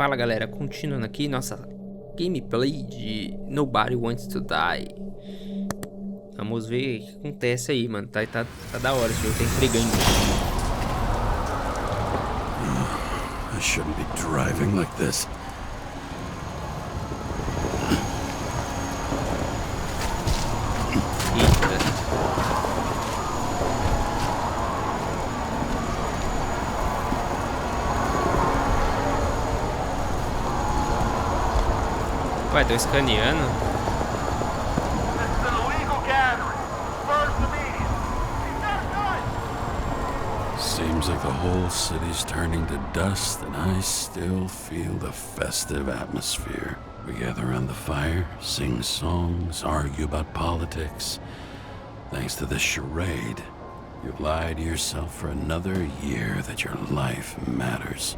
Fala galera, continuando aqui nossa gameplay de Nobody Wants to Die. Vamos ver o que acontece aí, mano. Tá da hora, esse jogo tá intrigante. I shouldn't be driving like this. Eita. Ué, tô escaneando. Seems like the whole city's turning to dust, and I still feel the festive atmosphere. We gather around the fire, sing songs, argue about politics. Thanks to this charade, you've lied to yourself for another year that your life matters.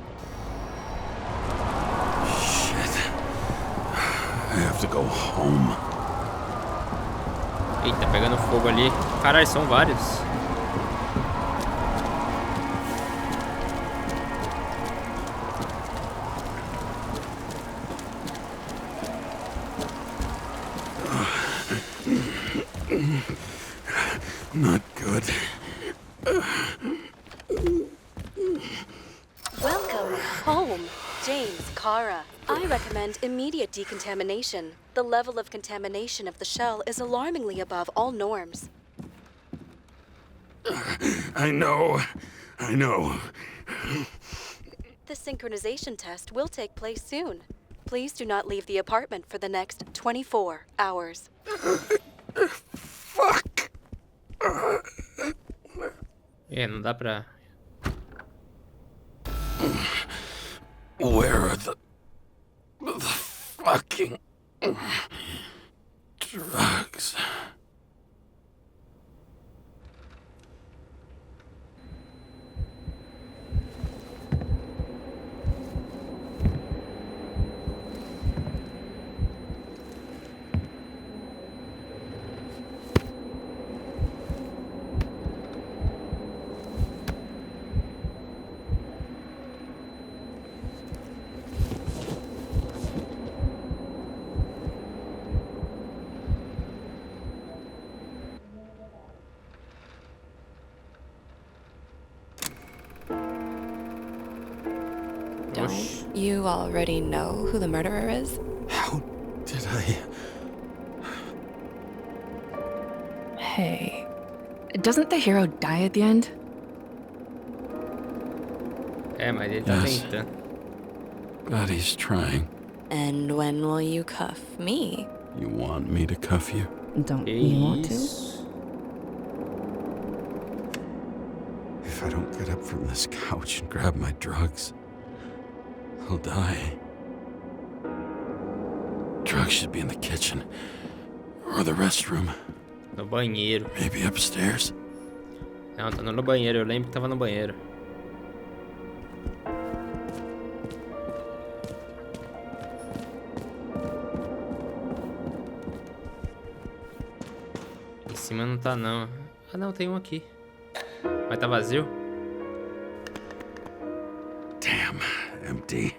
I have to go home. Eita, pegando fogo ali. Caralho, são vários. Not good. Welcome home, James Karra. I recommend immediate decontamination. The level of contamination of the shell is alarmingly above all norms. I know. The synchronization test will take place soon. Please do not leave the apartment for the next 24 hours. Fuck. É, não dá pra... Where are the fucking drugs? Don't you already know who the murderer is? How did I... Hey, doesn't the hero die at the end? É, mas ele tá Yes. tentando. But he's trying. And when will you cuff me? You want me to cuff you? Don't Que you want to? isso? If I don't get up from this couch and grab my drugs, I'll die. Drugs should be in the kitchen. Or the restroom. No banheiro. Maybe upstairs. Não, tá no banheiro. Eu lembro que tava no banheiro. Em cima não tá, não. Ah, não, tem um aqui. Mas tá vazio? Damn, empty.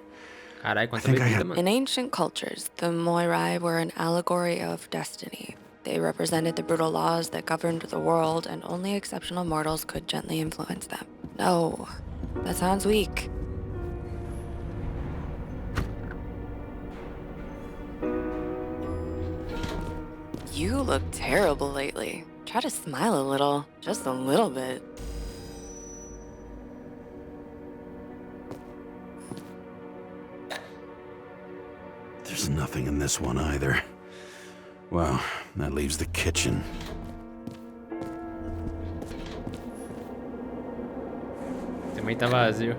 Caralho, quanta think I bebida, had- mano. In ancient cultures, the Moirai were an allegory of destiny. They represented the brutal laws that governed the world, and only exceptional mortals could gently influence them. No, that sounds weak. You look terrible lately. Try to smile a little, just a little bit. There's nothing in this one either. Well, that leaves the kitchen. Também tá vazio.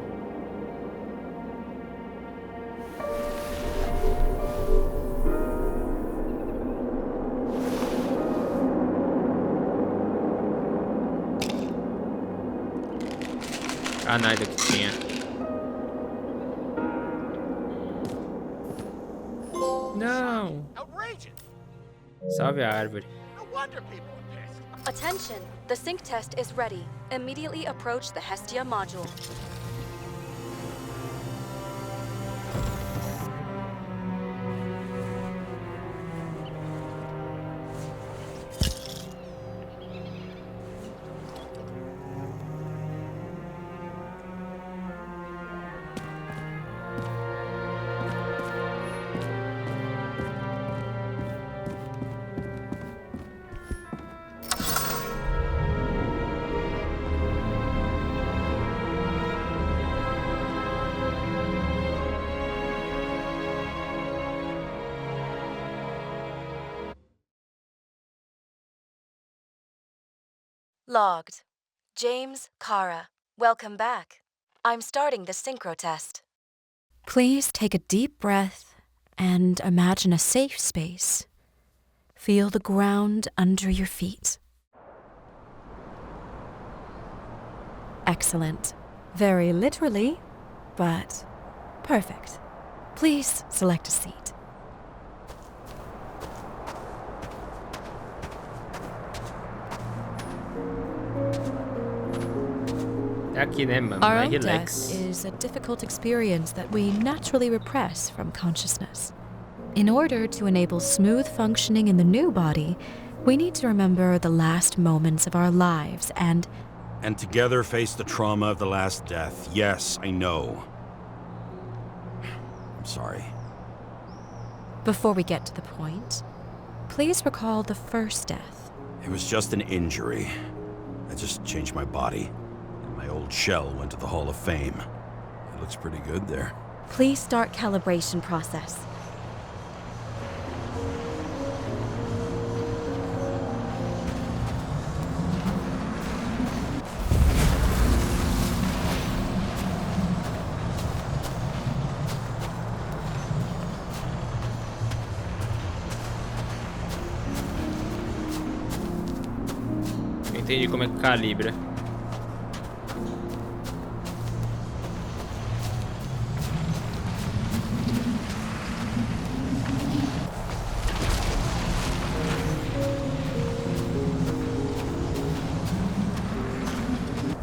Ah, nada que tinha. Não! Salve a árvore. Attention! The sync test is ready. Immediately approach the Hestia module. Logged. James Karra. Welcome back. I'm starting the synchro test. Please take a deep breath and imagine a safe space. Feel the ground under your feet. Excellent. Very literally, but perfect. Please select a seat. É aqui, né, mano? Our Vai, own relax. death is a difficult experience that we naturally repress from consciousness. In order to enable smooth functioning in the new body, we need to remember the last moments of our lives and together face the trauma of the last death. Yes, I know. I'm sorry. before we get to the point, please recall the first death. It was just an injury. I just changed my body, and my old shell went to the Hall of Fame. It looks pretty good there. Please start calibration process. Entendi como é que calibra.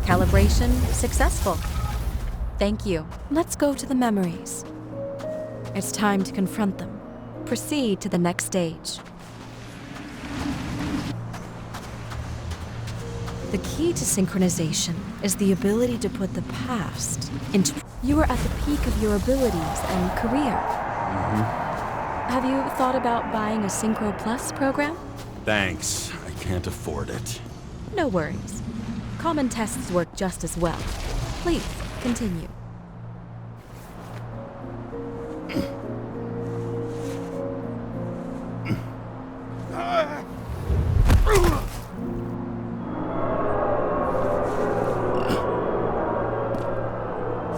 Calibration successful. Thank you. Let's go to the memories. It's time to confront them. Proceed to the next stage. The key to synchronization is the ability to put the past into... You are at the peak of your abilities and career. Have you thought about buying a Synchro Plus program? Thanks. I can't afford it. No worries. Common tests work just as well. Please, continue.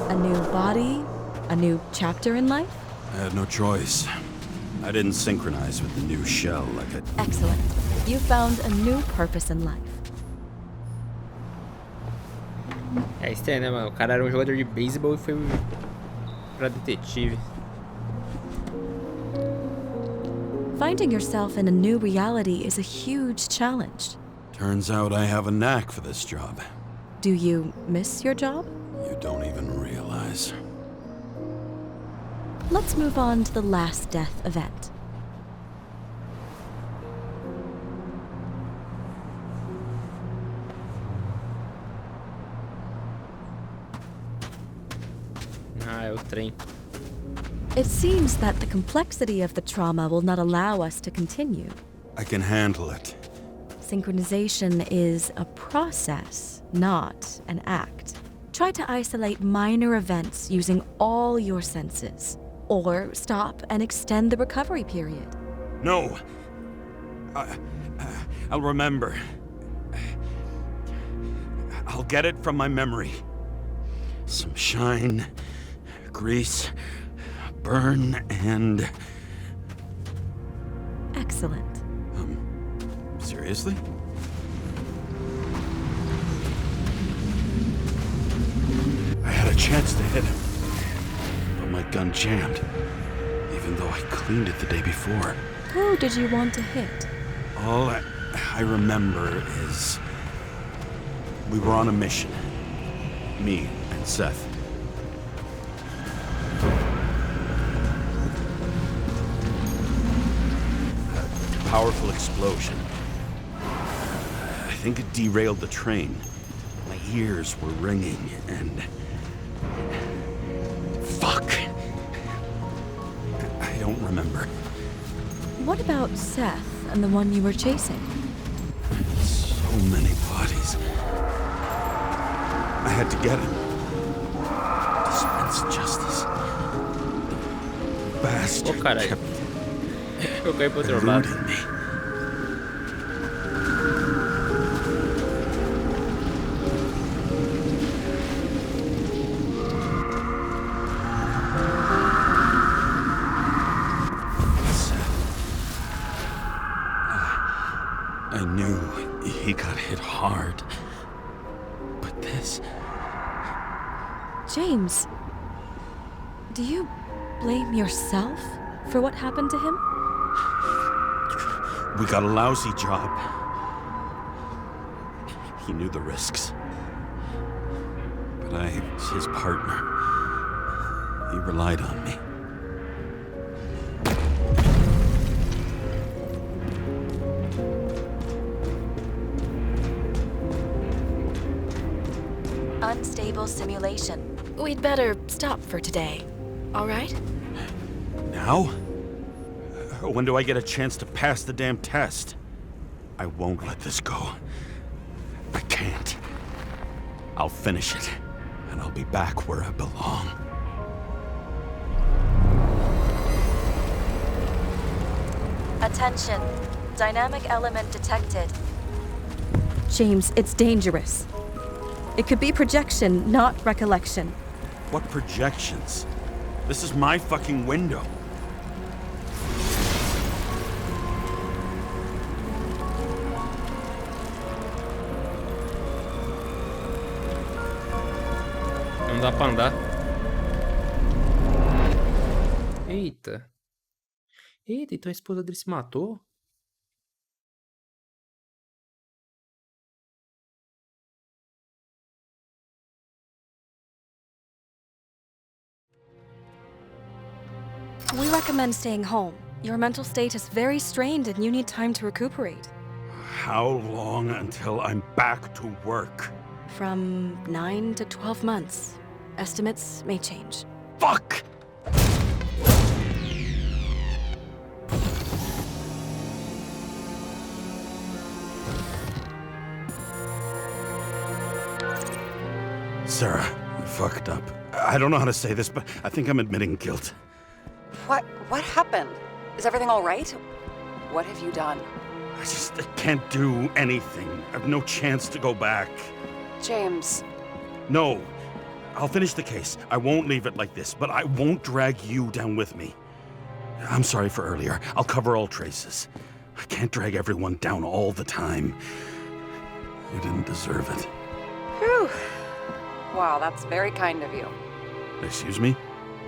A new body? A new chapter in life? I had no choice. I didn't synchronize with the new shell like I... Excellent. You found a new purpose in life. É estranho, né, mano? O cara era um jogador de beisebol e foi pra detetive. Finding yourself in a new reality is a huge challenge. Turns out I have a knack for this job. Do you miss your job? You don't even realize. Let's move on to the last death event. Ah, é o trem. It seems that the complexity of the trauma will not allow us to continue. I can handle it. Synchronization is a process, not an act. Try to isolate minor events using all your senses, or stop and extend the recovery period. No! I'll remember. I'll get it from my memory. Some shine, grease, burn, and... Excellent. Seriously? I had a chance to hit him, but my gun jammed, even though I cleaned it the day before. Who did you want to hit? All I remember is we were on a mission, me and Seth. A powerful explosion. I think it derailed the train. My ears were ringing and... Fuck! I don't remember. What about Seth and the one you were chasing? So many bodies. I had to get him. Dispense justice. The bastard Ô, caralho. kept Eu caí pro outro lado. eluding me. I knew he got hit hard. But this... James, do you blame yourself for what happened to him? We got a lousy job. He knew the risks. But I was his partner. He relied on me. Unstable simulation. We'd better stop for today, all right? Now? When do I get a chance to pass the damn test? I won't let this go. I can't. I'll finish it, and I'll be back where I belong. Attention. Dynamic element detected. James, it's dangerous. It could be projection, not recollection. What projections? This is my fucking window. Não dá pra andar. Eita. Eita, então a esposa dele se matou? We recommend staying home. Your mental state is very strained and you need time to recuperate. How long until I'm back to work? From 9 to 12 months. Estimates may change. Fuck! Sarah, I fucked up. I don't know how to say this, but I think I'm admitting guilt. What happened? Is everything all right? What have you done? I can't do anything. I have no chance to go back. James. No. I'll finish the case. I won't leave it like this, but I won't drag you down with me. I'm sorry for earlier. I'll cover all traces. I can't drag everyone down all the time. You didn't deserve it. Whew. Wow, that's very kind of you. Excuse me?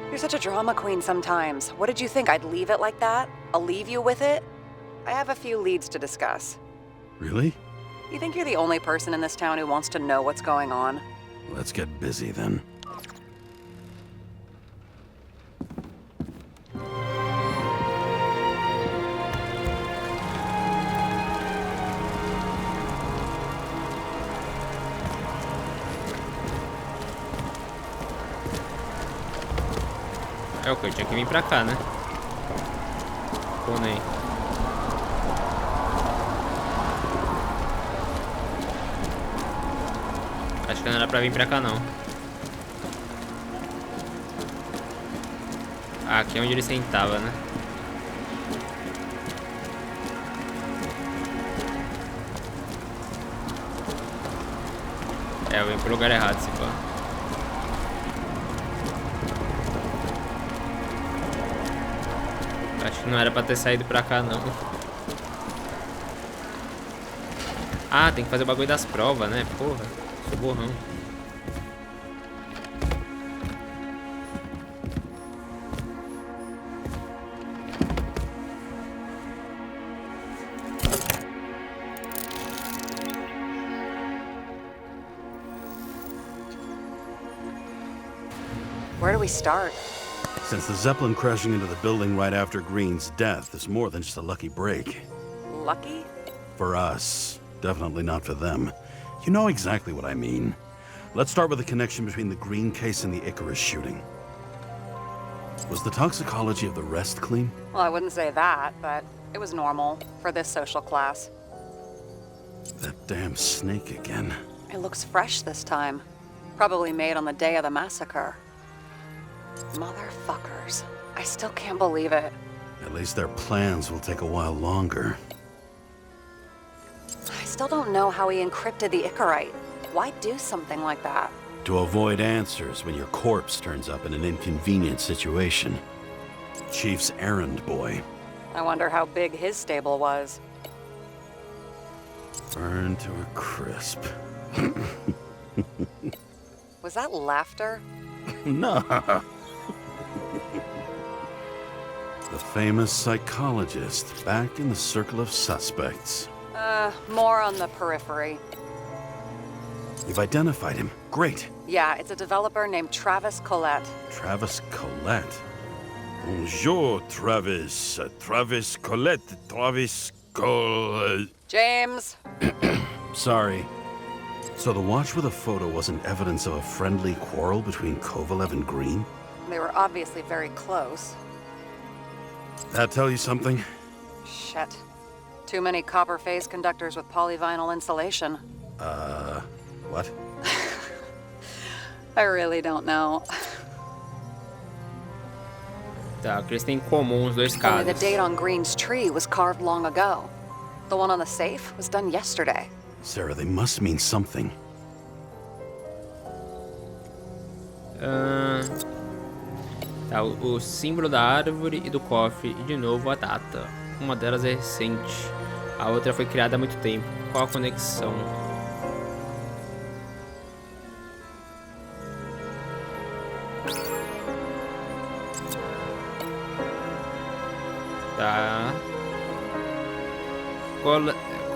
You're such a drama queen sometimes. What did you think, I'd leave it like that? I'll leave you with it? I have a few leads to discuss. Really? You think you're the only person in this town who wants to know what's going on? Let's get busy then. É o que eu tinha que vir pra cá, né? Pô, nem. Acho que não era pra vir pra cá, não. Ah, aqui é onde ele sentava, né? É, eu vim pro lugar errado, se pá. Acho que não era pra ter saído pra cá, não. Ah, tem que fazer o bagulho das provas, né? Porra, sou borrão. Where do we start? Since the Zeppelin crashing into the building right after Green's death is more than just a lucky break. Lucky? For us. Definitely not for them. You know exactly what I mean. Let's start with the connection between the Green case and the Icarus shooting. Was the toxicology of the rest clean? Well, I wouldn't say that, but it was normal for this social class. That damn snake again. It looks fresh this time. Probably made on the day of the massacre. Motherfuckers. I still can't believe it. At least their plans will take a while longer. I still don't know how he encrypted the Icarite. Why do something like that? To avoid answers when your corpse turns up in an inconvenient situation. Chief's errand boy. I wonder how big his stable was. Burned to a crisp. Was that laughter? No. The famous psychologist back in the circle of suspects. More on the periphery. You've identified him. Great. Yeah, it's a developer named Travis Collette. Travis Collette. Bonjour, Travis. Travis Collette. Travis Collette. James! Sorry. So the watch with a photo wasn't evidence of a friendly quarrel between Kovalev and Green? They were obviously very close. That tell you something? Shit. Too many copper phase conductors with polyvinyl insulation. What? I really don't know. Tá, que eles têm em comum os dois Only casos. the date on Green's tree was carved long ago. The one on the safe was done yesterday. Sarah, they must mean something. Tá, o símbolo da árvore e do cofre, e de novo a data. Uma delas é recente, a outra foi criada há muito tempo. Qual a conexão? Tá.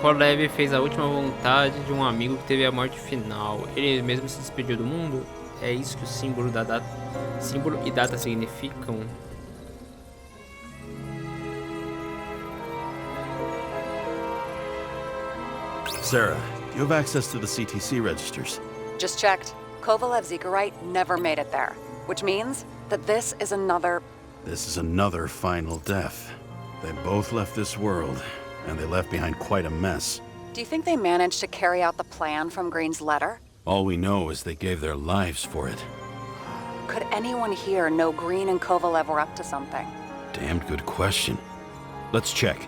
Kolev fez a última vontade de um amigo que teve a morte final. Ele mesmo se despediu do mundo? É isso que o símbolo e data significam? Sarah, do you have access to the CTC registers? Just checked. Kovalev Zekarite never made it there, which means that this is another final death. They both left this world, and they left behind quite a mess. Do you think they managed to carry out the plan from Green's letter? All we know is they gave their lives for it. Could anyone here know Green and Kovalev were up to something? Damned good question. Let's check.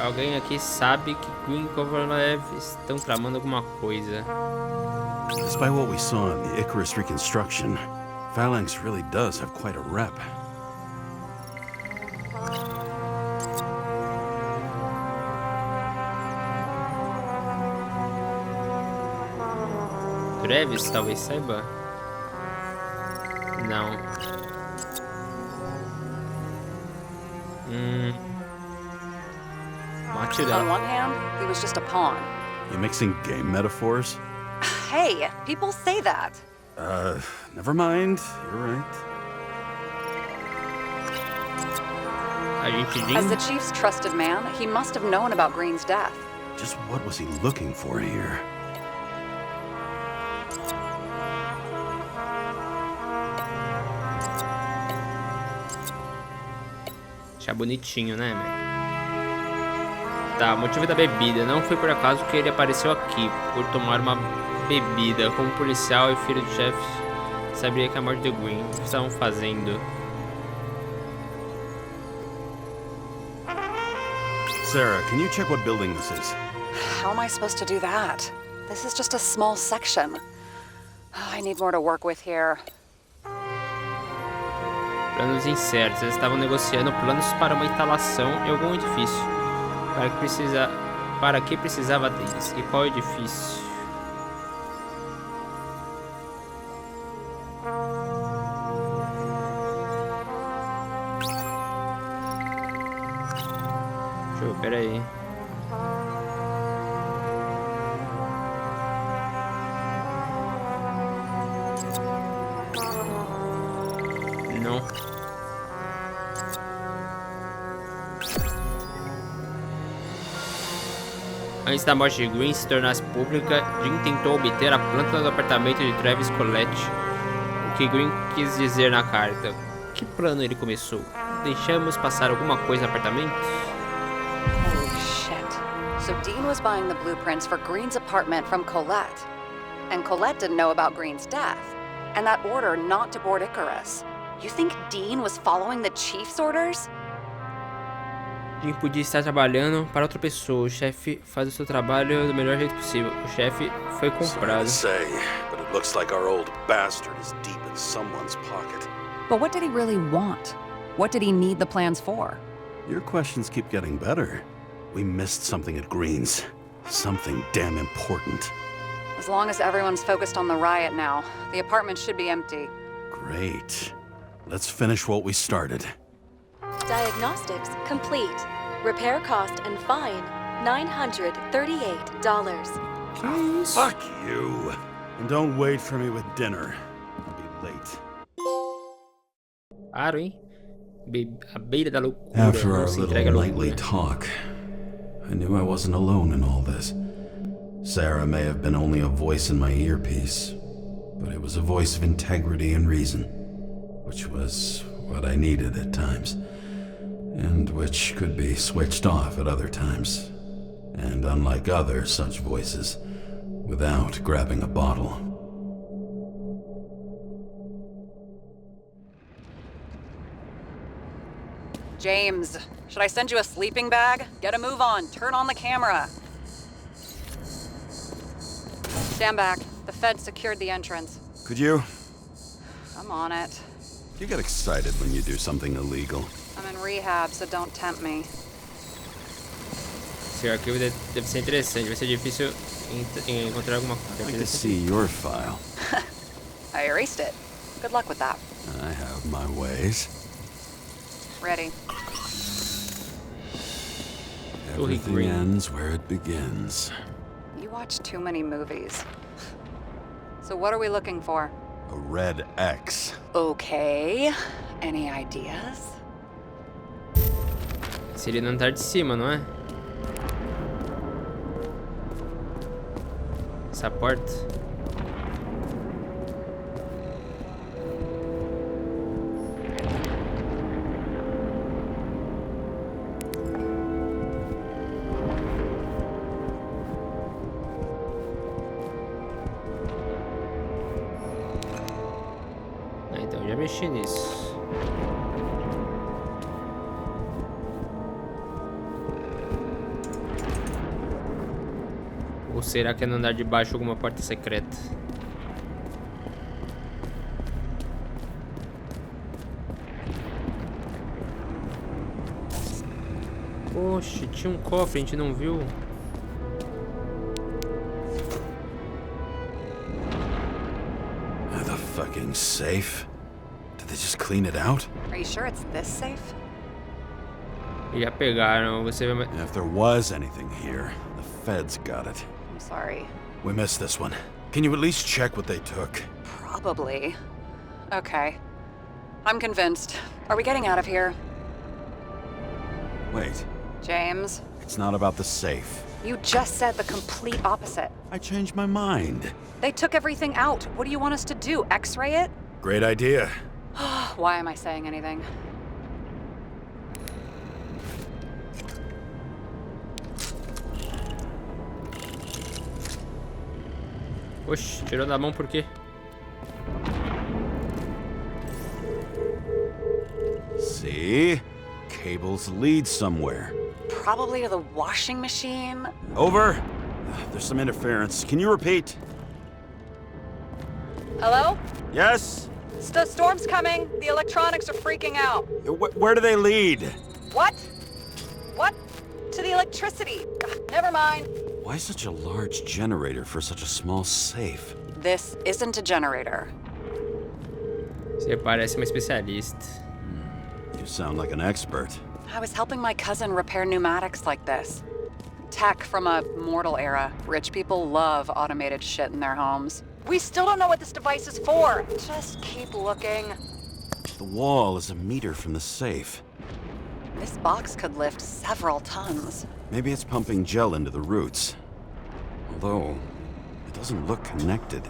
Alguém aqui sabe que Green e Kovalev estão tramando alguma coisa. Despite what we saw in the Icarus reconstruction, Phalanx really does have quite a rep. Travis talvez saiba? Não. On one hand, he was just a pawn. You mixing game metaphors? Hey, people say that. Never mind. You're right. As the chief's trusted man, he must have known about Green's death. Just what was he looking for here? Achar bonitinho, né, Mac? Tá, o motivo da bebida. Não foi por acaso que ele apareceu aqui, por tomar uma bebida. Como policial e filho do chefe, sabia que a morte de Green. O que estavam fazendo? Sarah, can you check what building this is? How am I supposed to do that? This is just a small section. I need more to work with here. Planos incertos. Eles estavam negociando planos para uma instalação em algum edifício. Para que precisava deles? E qual edifício? Deixa eu ver, peraí. Não. Antes da morte de Green se tornasse pública, Jim tentou obter a planta do apartamento de Travis Collette. O que Green quis dizer na carta? Que plano ele começou? Deixamos passar alguma coisa no apartamento? Holy shit. So Dean was buying the blueprints for Green's apartment from Colette. And Colette didn't know about Green's death. And that order not to board Icarus. You think Dean was following the chief's orders? Jim podia estar trabalhando para outra pessoa. O chefe faz o seu trabalho do melhor jeito possível. O chefe foi comprado. Sorry to say, but it looks like our old bastard is deep in someone's pocket. But what did he really want? What did he need the plans for? Your questions keep getting better. We missed something at Green's. Something damn important. As long as everyone's focused on the riot now, the apartment should be empty. Great. Let's finish what we started. Diagnostics complete. Repair cost and fine $938. Fuck you. And don't wait for me with dinner. I'll be late. Claro, hein? A beira da loucura. After Não our se little entrega à nightly loucura. talk, I knew I wasn't alone in all this. Sarah may have been only a voice in my earpiece, but it was a voice of integrity and reason, which was what I needed at times, and which could be switched off at other times, and unlike other such voices, without grabbing a bottle. James, should I send you a sleeping bag? Get a move on. Turn on the camera. Stand back. The Fed secured the entrance. Could you? I'm on it. You get excited when you do something illegal. I'm in rehab, so don't tempt me. Seu arquivo deve ser interessante. Vai ser difícil encontrar alguma coisa. I'd like to see your file. I erased it. Good luck with that. I have my ways. Ready. Everything Green. ends where it begins. You watch too many movies. So what are we looking for? A red X. Okay. Any ideas? Seria no andar de cima, não é? Essa porta. Ah, então já mexi nisso. Ou será que é no andar de baixo alguma porta secreta? Oxe, tinha um cofre, a gente não viu. The fucking safe? Did they just clean it out? Are you sure it's this safe? Já pegaram, você vai... If there was anything here, the feds got it. I'm sorry. We missed this one. Can you at least check what they took? Probably. Okay. I'm convinced. Are we getting out of here? Wait, James, it's not about the safe. you just said the complete opposite. I changed my mind. They took everything out. What do you want us to do? X-ray it? Great idea. Why am I saying anything? Oxe, tirou da mão por quê? See? Cables lead somewhere. Probably to the washing machine. Over. There's some interference. Can you repeat? Hello? Yes? The storm's coming. The electronics are freaking out. Where do they lead? What? What? To the electricity. Ugh, never mind. Why such a large generator for such a small safe? This isn't a generator. Você parece uma especialista. You sound like an expert. I was helping my cousin repair pneumatics like this. Tech from a mortal era. Rich people love automated shit in their homes. We still don't know what this device is for. Just keep looking. The wall is a meter from the safe. This box could lift several tons. Maybe it's pumping gel into the roots. Although, it doesn't look connected.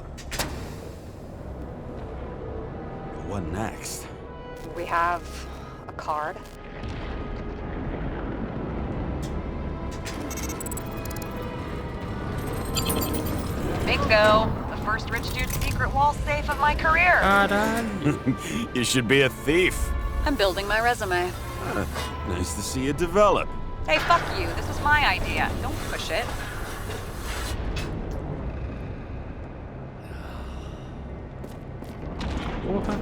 What next? We have a card. Bingo! The first rich dude's secret wall safe of my career. Caralho. You should be a thief. I'm building my resume. Nice to see you develop. Hey, fuck you. This was my idea. Don't push it. Porra.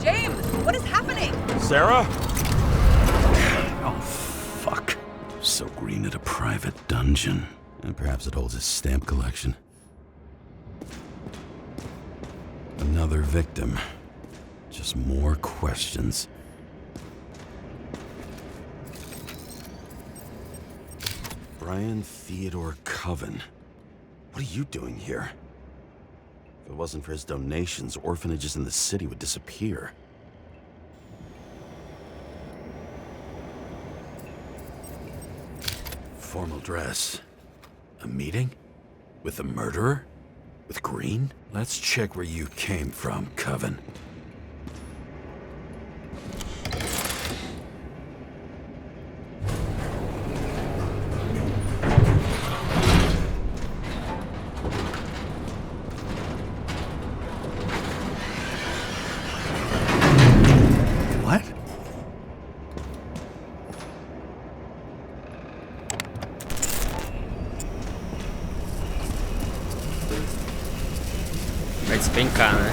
James, what is happening? Sarah? Oh, fuck. So Green had a private dungeon, and perhaps it holds his stamp collection. Another victim. Just more questions. Brian Theodore Coven. What are you doing here? If it wasn't for his donations, orphanages in the city would disappear. Formal dress. A meeting? With the murderer? With Green? Let's check where you came from, Coven. What? Vai despencar, né?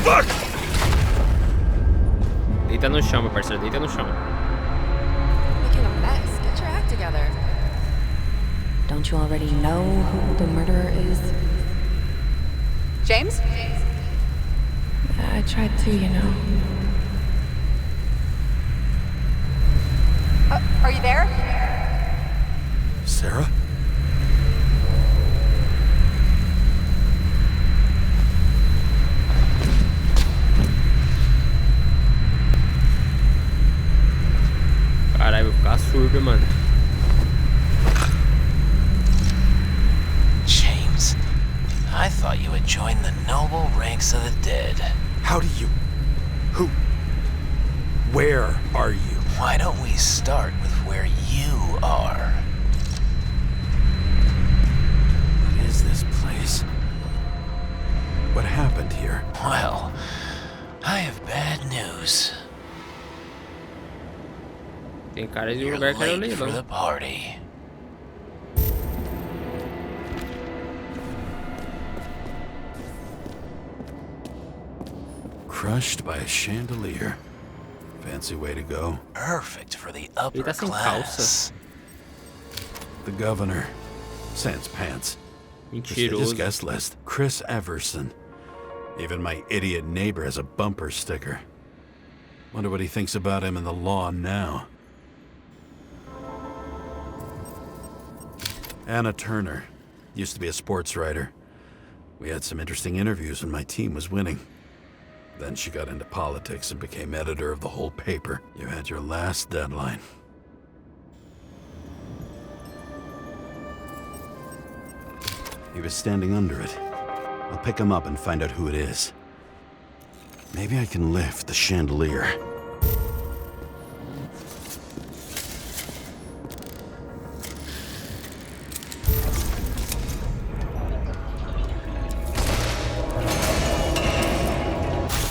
Fuck! Deita no chão, meu parceiro. Deita no chão. Making a mess. Get your act together. Don't you already know who the murderer is? James? I tried to, you know. Are you there? Sarah? Caralho, vou ficar surdo, mano. James, I thought you had joined the noble ranks of the dead. How do you... Who... Where are you? Why don't we start with where you are? What is this place? What happened here? Well, I have bad news. Tem cara de You're lugar que era late for the leilão. party. Crushed by a chandelier. Fancy way to go. Perfect for the upper tá sem class. The governor. Sans pants. Prestigious Mentiroso. guest list. Chris Everson. Even my idiot neighbor has a bumper sticker. Wonder what he thinks about him in the law now. Anna Turner. Used to be a sports writer. We had some interesting interviews when my team was winning. Then she got into politics and became editor of the whole paper. You had your last deadline. He was standing under it. I'll pick him up and find out who it is. Maybe I can lift the chandelier.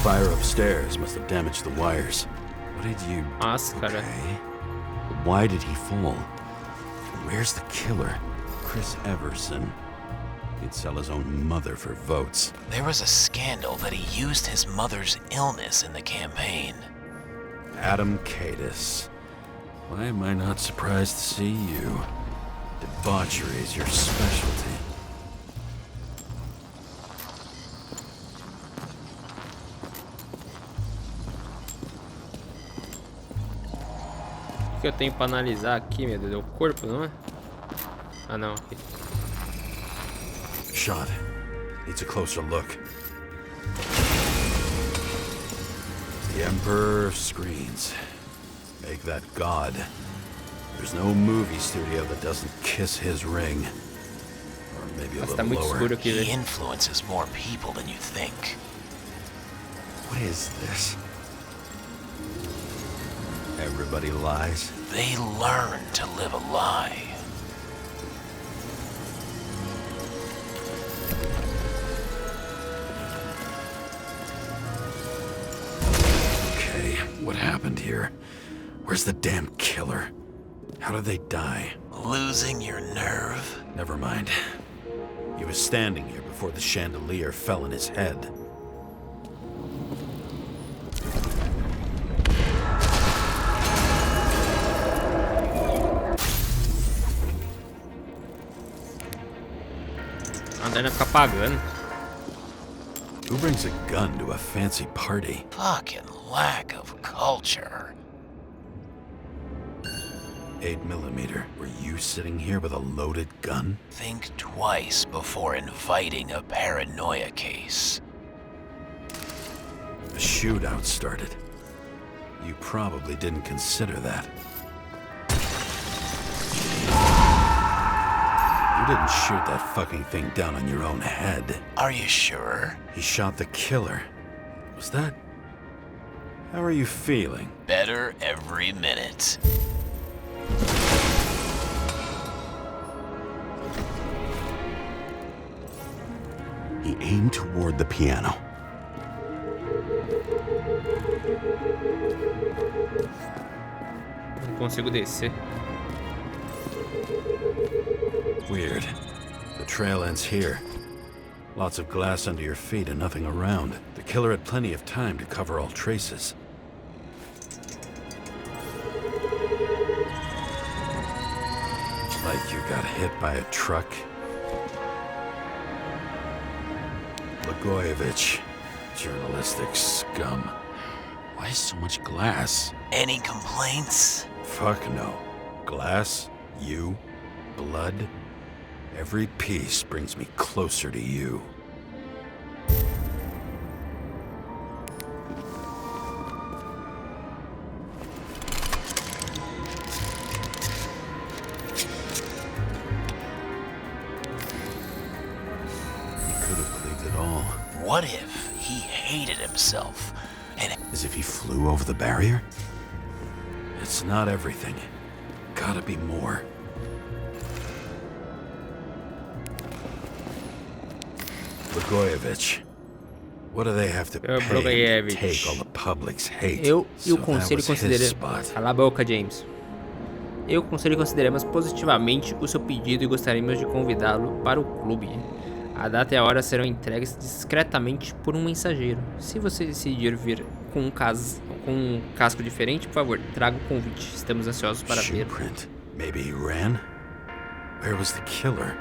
Fire upstairs must have damaged the wires. What did you... Máscara. Okay. Why did he fall? Where's the killer? Chris Everson. He'd sell his own mother for votes. There was a scandal that he used his mother's illness in the campaign. Adam Cadis. Why am I not surprised to see you? Debauchery is your specialty. O que eu tenho pra analisar aqui, meu Deus? É o corpo, não é? Ah, não. Aqui. Shot. Needs a closer look. The Emperor of Screens. Make that God. There's no movie studio that doesn't kiss his ring. Or maybe a Nossa, tá little muito lower. escuro aqui, He velho. influences more people than you think. What is this? Everybody lies. They learn to live a lie. Okay, what happened here? Where's the damn killer? How did they die? Losing your nerve? Never mind. He was standing here before the chandelier fell on his head. lanterna fica apagando. Who brings a gun to a fancy party? Fucking lack of culture. 8mm. Were you sitting here with a loaded gun? Think twice before inviting a paranoia case. A shootout started. You probably didn't consider that. You didn't shoot that fucking thing down on your own head. Are you sure? He shot the killer. Was that... How are you feeling? Better every minute. He aimed toward the piano. Não consigo descer. Weird. The trail ends here. Lots of glass under your feet and nothing around. The killer had plenty of time to cover all traces. Like you got hit by a truck. Blagojevich. Journalistic scum. Why so much glass? Any complaints? Fuck no. Glass, you, blood. Every piece brings me closer to you. He could have believed it all. What if he hated himself and... As if he flew over the barrier? It's not everything. Gotta be more. Blagojevich. What do they have to pay to take all the public's hate? Eu e So o conselho that was his consideramos... spot. Cala a boca, James. Eu e o conselho consideramos positivamente o seu pedido e gostaríamos de convidá-lo para o clube. A data e a hora serão entregues discretamente por um mensageiro. Se você decidir vir com um casco diferente, por favor, traga o convite. Estamos ansiosos para ver. Shoeprint. Maybe he ran? Where was the killer?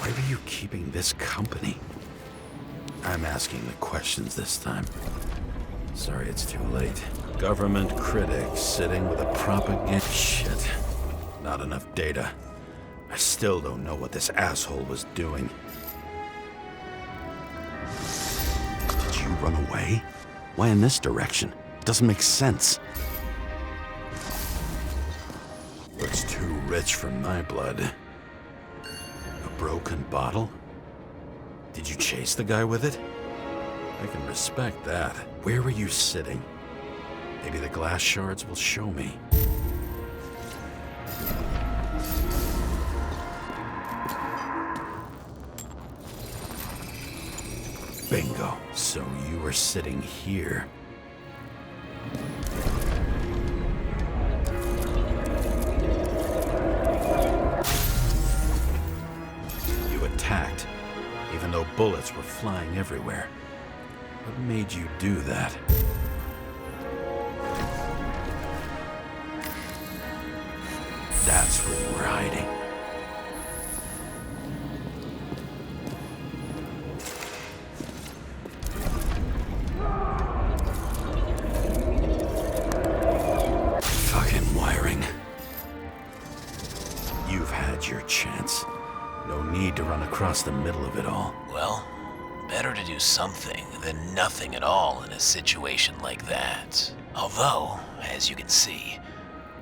Why were you keeping this company? I'm asking the questions this time. Sorry it's too late. Government critics sitting with a propaganda... Shit. Not enough data. I still don't know what this asshole was doing. Did you run away? Why in this direction? It doesn't make sense. Looks too rich for my blood. A broken bottle? Did you chase the guy with it? I can respect that. Where were you sitting? Maybe the glass shards will show me. Bingo. So you were sitting here. You attacked, even though bullets were flying everywhere. What made you do that? That's where you were hiding. Fucking wiring. You've had your chance. No need to run across the middle of it all. Well, better to do something than nothing at all in a situation like that. Although, as you can see,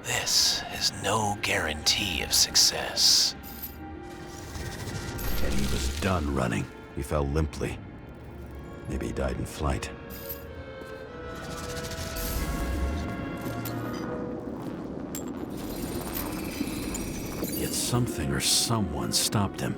this is no guarantee of success. And he was done running. He fell limply. Maybe he died in flight. Yet something or someone stopped him.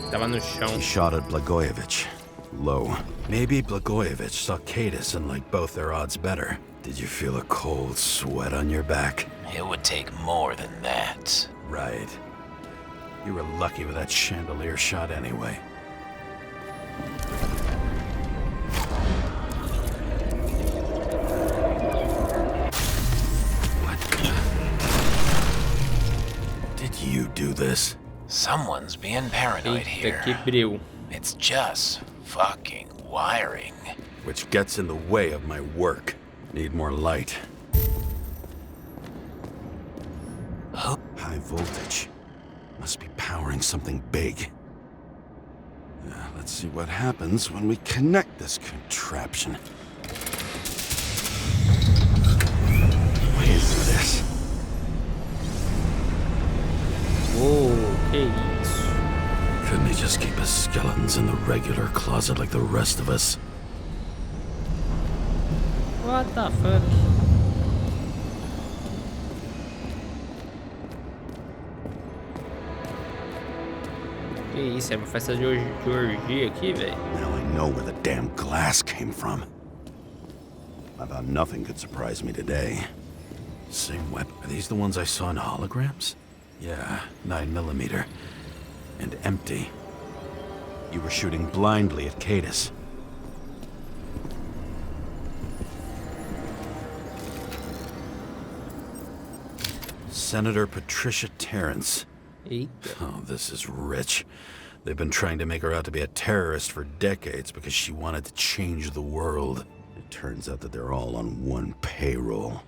Tava no chão. He shot at Blagojevich. low. Maybe Blagojevich saw Cadis and liked both their odds better. Did you feel a cold sweat on your back? It would take more than that. Right. You were lucky with that chandelier shot anyway. What? Did you do this? Someone's being paranoid Eita, here. que breu. It's just fucking wiring. Which gets in the way of my work. Need more light. High voltage. Must be powering something big. Let's see what happens when we connect this contraption. What is this? Oh, que isso. Couldn't he just keep his skeletons in the regular closet like the rest of us? What the fuck? Que isso, é uma festa de orgia aqui, velho. Now I know where the damn glass came from. I thought nothing could surprise me today. Same weapon. Are these the ones I saw in holograms? Yeah, 9mm. And empty. You were shooting blindly at Cadis. Senator Patricia Terrence. Eita. Oh, this is rich. They've been trying to make her out to be a terrorist for decades because she wanted to change the world. It turns out that they're all on one payroll.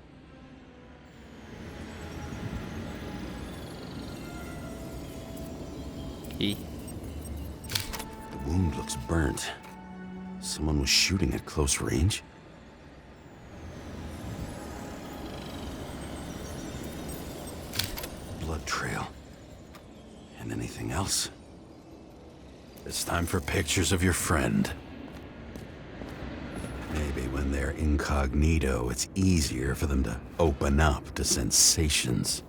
E. The wound looks burnt. Someone was shooting at close range? Blood trail. And anything else? It's time for pictures of your friend. Maybe when they're incognito, it's easier for them to open up to sensations.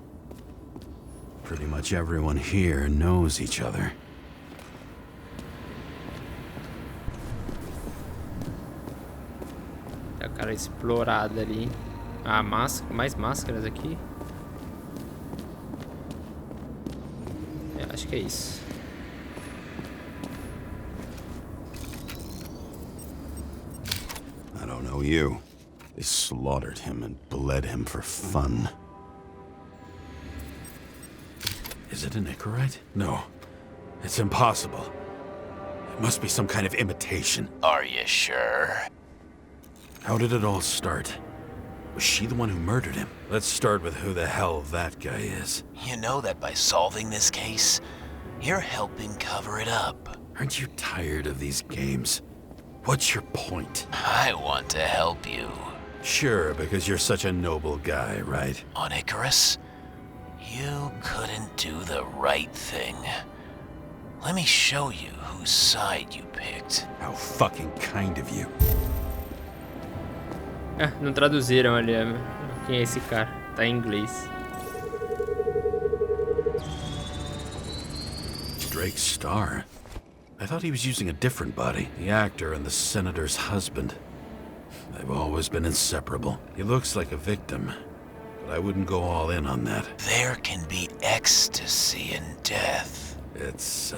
Pretty much everyone here knows each other. A cara explorada ali. Ah, mais máscaras aqui. Acho que é isso. I don't know you. They slaughtered him and bled him for fun. Is it an Icarite? No. It's impossible. It must be some kind of imitation. Are you sure? How did it all start? Was she the one who murdered him? Let's start with who the hell that guy is. You know that by solving this case, you're helping cover it up. Aren't you tired of these games? What's your point? I want to help you. Sure, because you're such a noble guy, right? On Icarus, you couldn't do the right thing. Let me show you whose side you picked. How fucking kind of you. Ah, não traduziram ali. Quem é esse cara? Tá em inglês. Drake Starr? I thought he was using a different body. The actor and the senator's husband. They've always been inseparable. He looks like a victim, but I wouldn't go all in on that. There can be ecstasy in death. It's,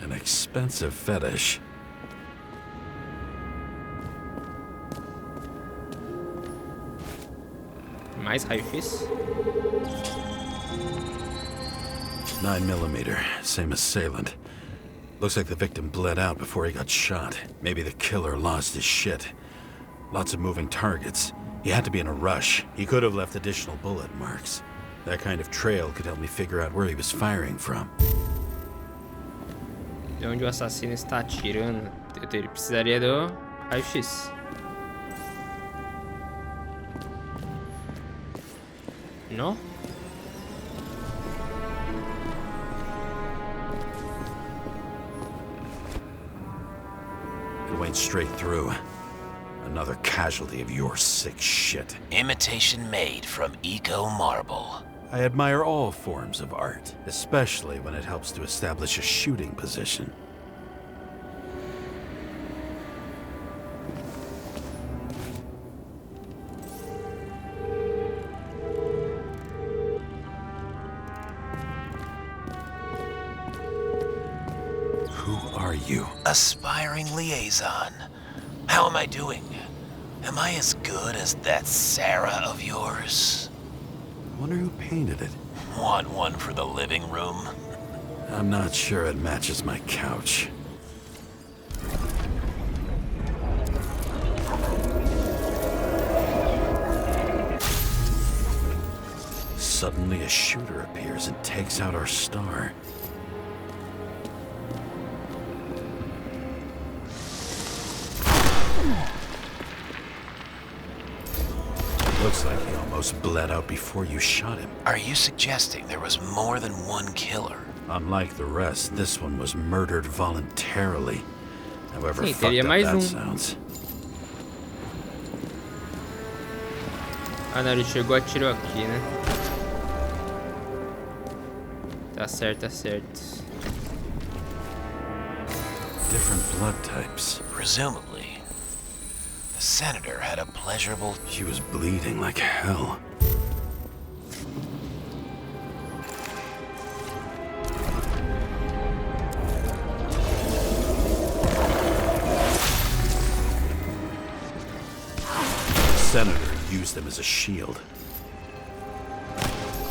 an expensive fetish. Mais raio-x? 9mm, same assailant. Looks like the victim bled out before he got shot. Maybe the killer lost his shit. Lots of moving targets. He had to be in a rush. He could have left additional bullet marks. That kind of trail could help me figure out where he was firing from. De onde o assassino está atirando? Ele precisaria do raio-x. No? It went straight through. Another casualty of your sick shit. Imitation made from eco marble. I admire all forms of art, especially when it helps to establish a shooting position. you? Aspiring liaison. How am I doing? Am I as good as that Sarah of yours? I wonder who painted it. Want one for the living room? I'm not sure it matches my couch. Suddenly a shooter appears and takes out our star. Looks like he almost bled out before you shot him. Are you suggesting there was more than one killer? Unlike the rest, this one was murdered voluntarily. However Sim, fucked teria up mais that um. sounds. Ah, não, ele chegou, atirou aqui, né? Tá certo, tá certo. Different blood types. Presumably, the senator had a pleasurable... She was bleeding like hell. The senator used them as a shield.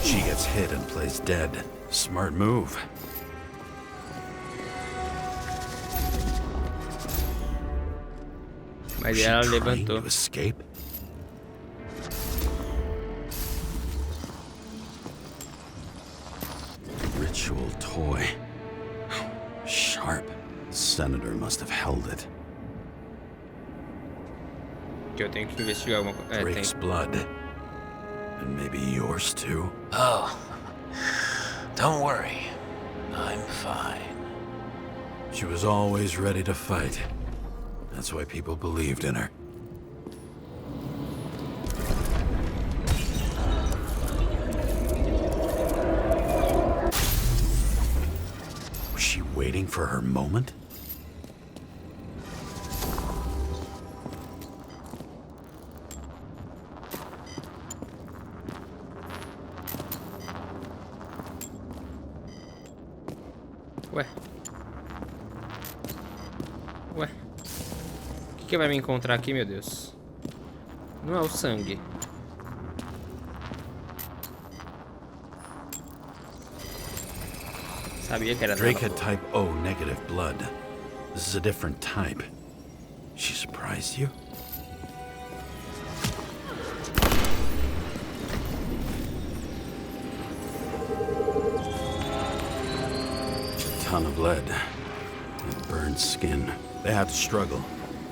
She gets hit and plays dead. Smart move. Mas She ela trying levantou. to escape? Ritual toy. Sharp. The senator must have held it. Que eu tenho que investigar alguma coisa. É, Breaks tem. blood. And maybe yours too. Oh, don't worry. I'm fine. She was always ready to fight. That's why people believed in her. Was she waiting for her moment? Ué. Ué. O que vai me encontrar aqui, meu Deus? Não é o sangue. Sabia que era Drake dela. had type O negative blood. This is a different type. She surprised you? A ton of lead. And burned skin. They had to struggle,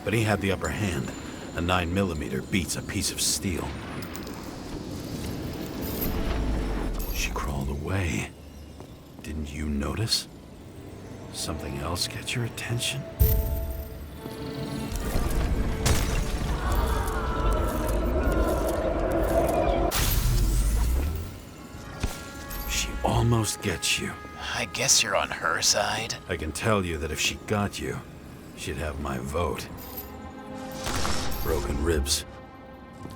but he had the upper hand. A 9mm beats a piece of steel. She crawled away. Didn't you notice? Something else get your attention? She almost gets you. I guess you're on her side. I can tell you that if she got you, she'd have my vote. Broken ribs.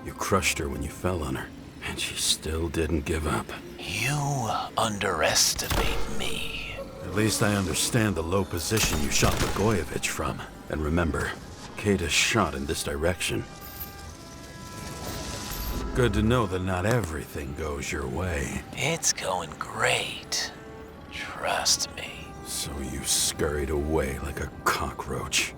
You crushed her when you fell on her, and she still didn't give up. You underestimate me. At least I understand the low position you shot Blagojevich from. And remember, Kata shot in this direction. Good to know that not everything goes your way. It's going great. Trust me. So you scurried away like a cockroach.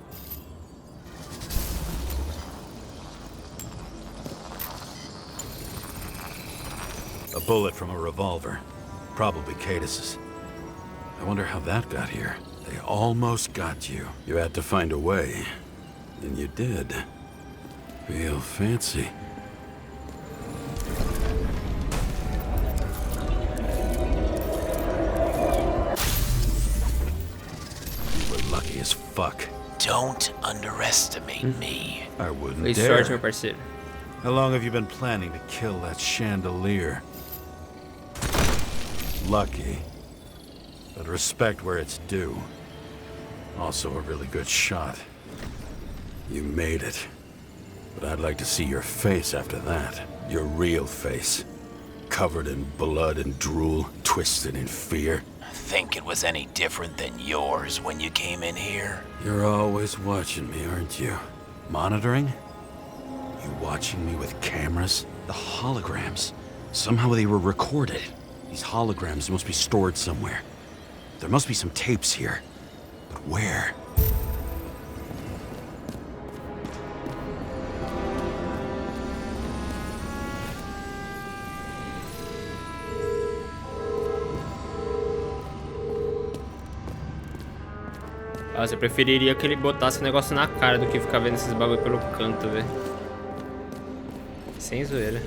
A bullet from a revolver. Probably Cadis's. I wonder how that got here. They almost got you. You had to find a way. And you did. Real fancy. You were lucky as fuck. Don't underestimate me. I wouldn't Foi dare. sorte, meu parceiro. How long have you been planning to kill that chandelier? Lucky. But respect where it's due. Also a really good shot. You made it. But I'd like to see your face after that. Your real face. covered in blood and drool, twisted in fear. Think it was any different than yours when you came in here? You're always watching me, aren't you? Monitoring? You watching me with cameras? The holograms. Somehow they were recorded. These holograms must be stored somewhere. There must be some tapes here. But where? Nossa, eu preferiria que ele botasse o negócio na cara do que ficar vendo esses bagulho pelo canto, velho. Sem zoeira.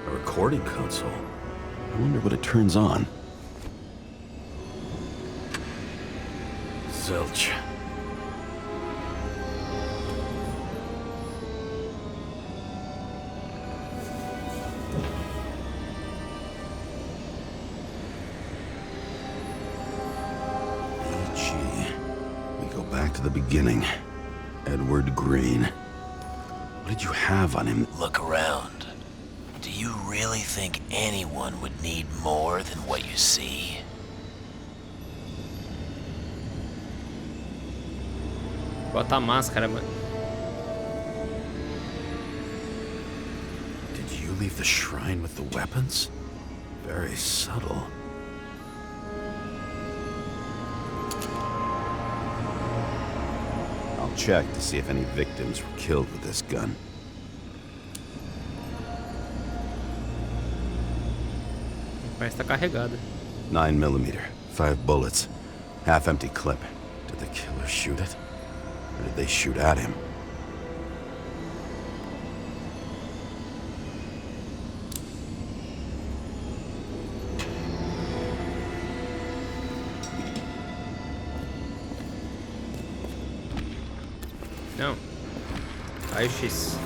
A recording console. I wonder what it turns on. Zilch. Back to the beginning. Edward Green. What did you have on him? Look around. Do you really think anyone would need more than what you see? Bota a máscara, mano. Did you leave the shrine with the weapons? Very subtle. Check to see if any victims were killed with this gun. Parece que tá carregada. 9mm, 5 bullets, half-empty clip. Did the killer shoot it? Or did they shoot at him? Não. Raio-X.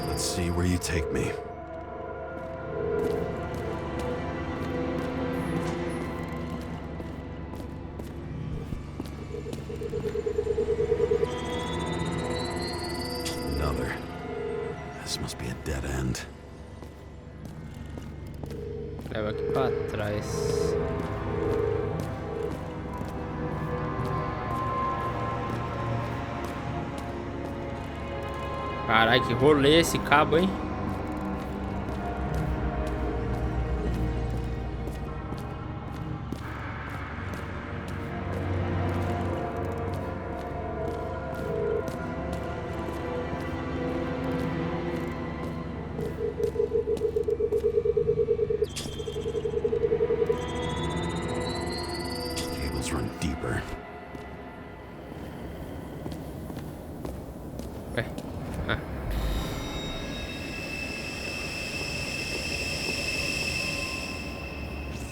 Let's see where you take me. This must be a dead end. Leva aqui pra trás. Caralho, que rolê esse cabo, hein?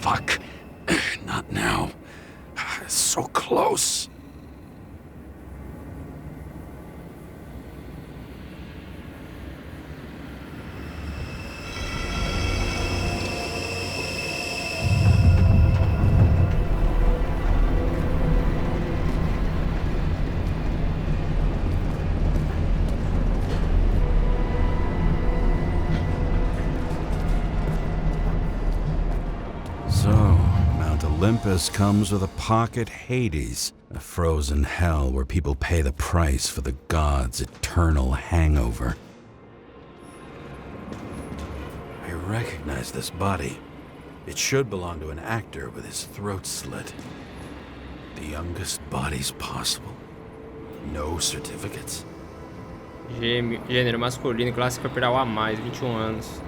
Fuck. Not now. So close. Olympus comes with a pocket Hades, a frozen hell where people pay the price for the god's eternal hangover. I recognize this body. It should belong to an actor with his throat slit. The youngest bodies possible. No certificates. Gênero masculino, classe corporal A+, 21 anos.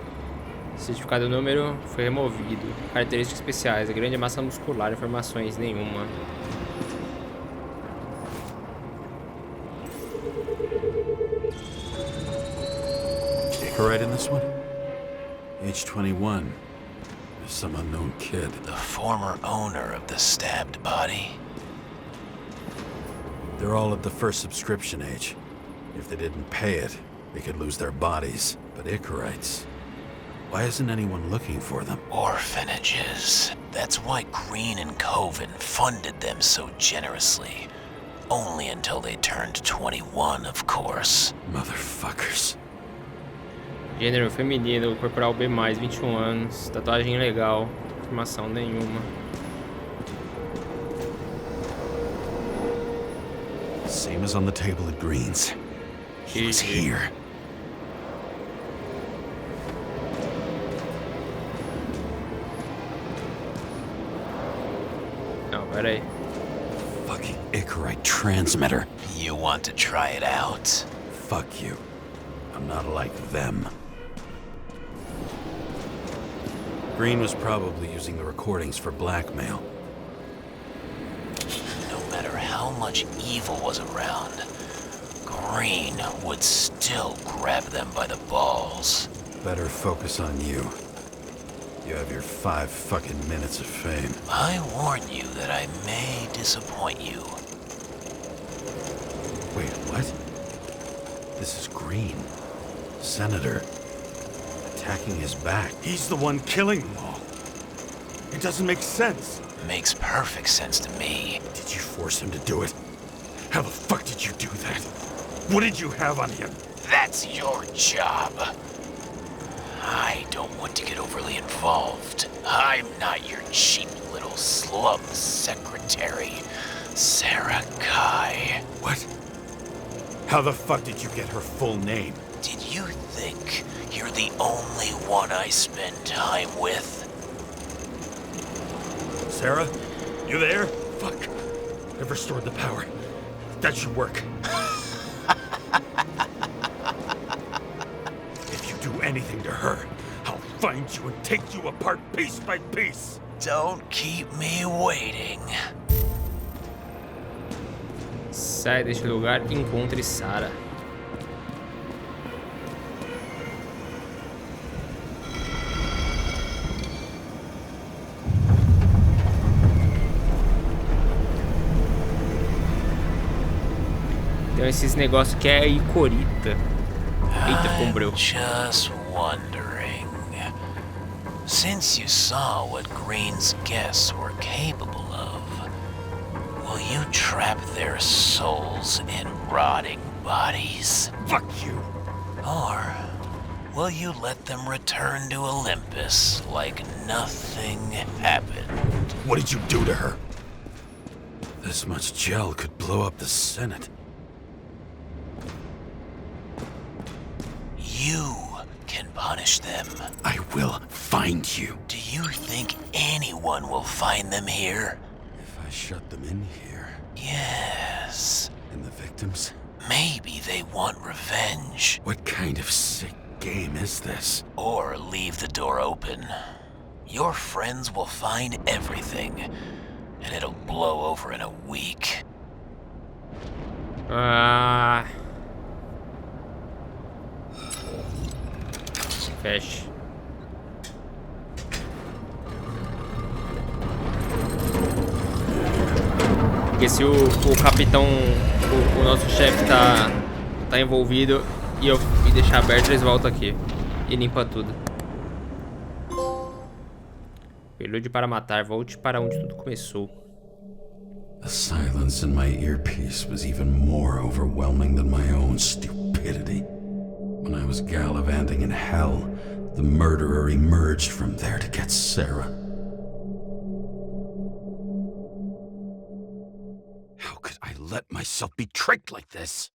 Certificado número foi removido. Características especiais, a grande massa muscular, informações nenhuma. Right in this one? Age 21. Some unknown kid. The former owner of the stabbed body. They're all at the first subscription age. If they didn't pay it, they could lose their bodies. But Icarites, why isn't anyone looking for them? Orphanages. That's why Green and Coven funded them so generously. Only until they turned 21, of course. Motherfuckers. Gênero feminino, corporal B+, 21 anos, tatuagem legal, informação nenhuma. Same as on the table at Green's. He was here. Não, pera aí. Fucking Icarite transmitter. You want to try it out? Fuck you. I'm not like them. Green was probably using the recordings for blackmail. No matter how much evil was around, Green would still grab them by the balls. Better focus on you. You have your 5 fucking minutes of fame. I warn you that I may disappoint you. Wait, what? This is Green. Senator. Attacking his back. He's the one killing them all. It doesn't make sense. Makes perfect sense to me. Did you force him to do it? How the fuck did you do that? What did you have on him? That's your job. I don't want to get overly involved. I'm not your cheap little slum secretary, Sarah Kai. What? How the fuck did you get her full name? Did you think you're the only one I spend time with? Sarah? You there? Fuck. I've restored the power. That should work. If you do anything to her, I'll find you and take you apart piece by piece. Don't keep me waiting. Sai deste lugar e encontre Sarah. Tem esses negócios que é icorita. Eita, combreu. Just wondering. Since you saw what Green's guests were capable of, will you trap their souls in rotting bodies? Fuck you. Or will you let them return to Olympus like nothing happened? What did you do to her? This much gel could blow up the Senate. You can punish them. I will find you. Do you think anyone will find them here? If I shut them in here, Yes. and the victims? Maybe they want revenge. What kind of sick game is this? Or leave the door open. Your friends will find everything, and it'll blow over in a week. Feche. Porque se o capitão, o nosso chefe tá envolvido e eu deixar aberto, eles voltam aqui e limpa tudo. Prelude para matar, volte para onde tudo começou. The silence in my earpiece was even more overwhelming than my own stupidity. When I was gallivanting in hell, the murderer emerged from there to get Sarah. How could I let myself be tricked like this?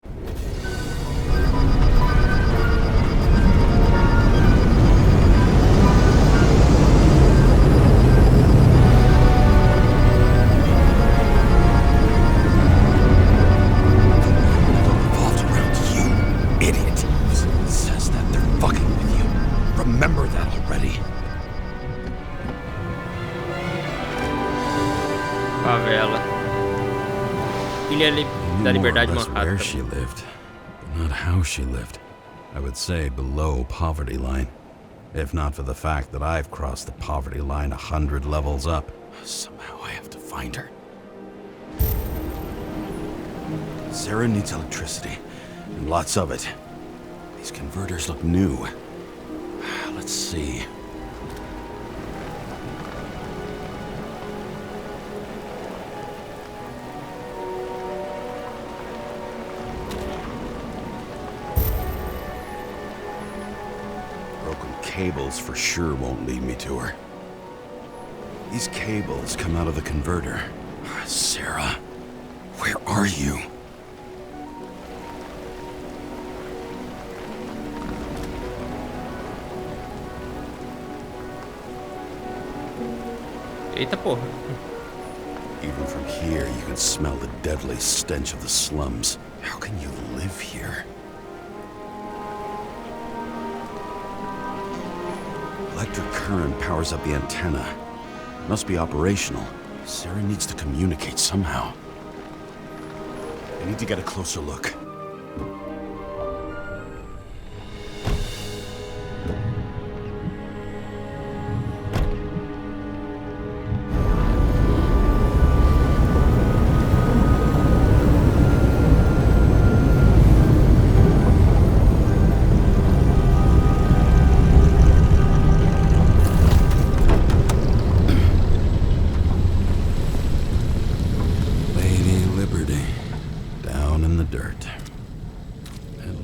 Revolved around you, idiot. It says that they're fucking with you. Remember that already. Favela. Ilha da Liberdade, More or less where Manhattan. she lived, but not how she lived. I would say below poverty line. If not for the fact that I've crossed the poverty line 100 levels up. Somehow I have to find her. Sarah needs electricity, and lots of it. These converters look new. Let's see. Broken cables for sure won't lead me to her. These cables come out of the converter. Sarah, where are you? Eita porra. Even from here, you can smell the deadly stench of the slums. How can you live here? Electric current powers up the antenna. It must be operational. Sarah needs to communicate somehow. I need to get a closer look.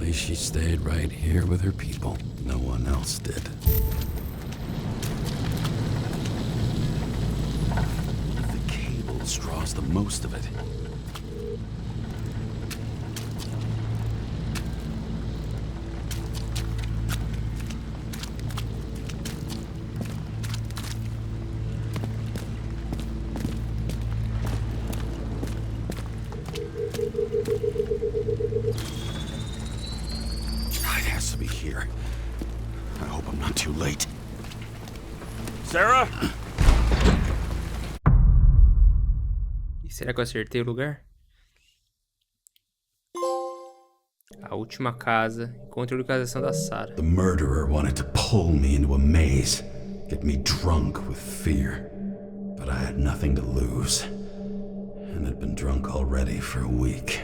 She stayed right here with her people. No one else did. The cables draws the most of it. Here. I hope I'm not too late. Sarah? E será que eu acertei o lugar? A última casa. Encontre a localização da Sarah. The murderer wanted to pull me into a maze, get me drunk with fear. But I had nothing to lose, and had been drunk already for a week.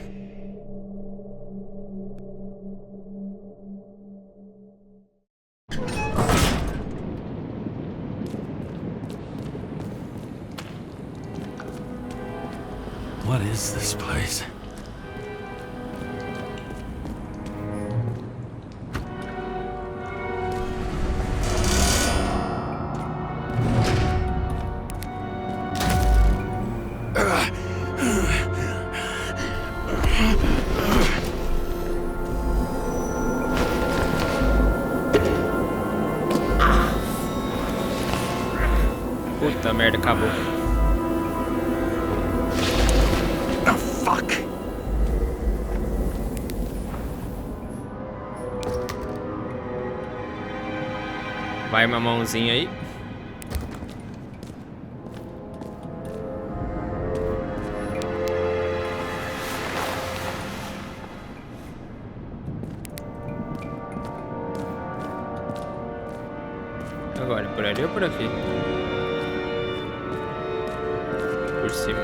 What is this place? Puta merda, acabou. Vai uma mãozinha aí. Agora, por ali ou por aqui? Por cima.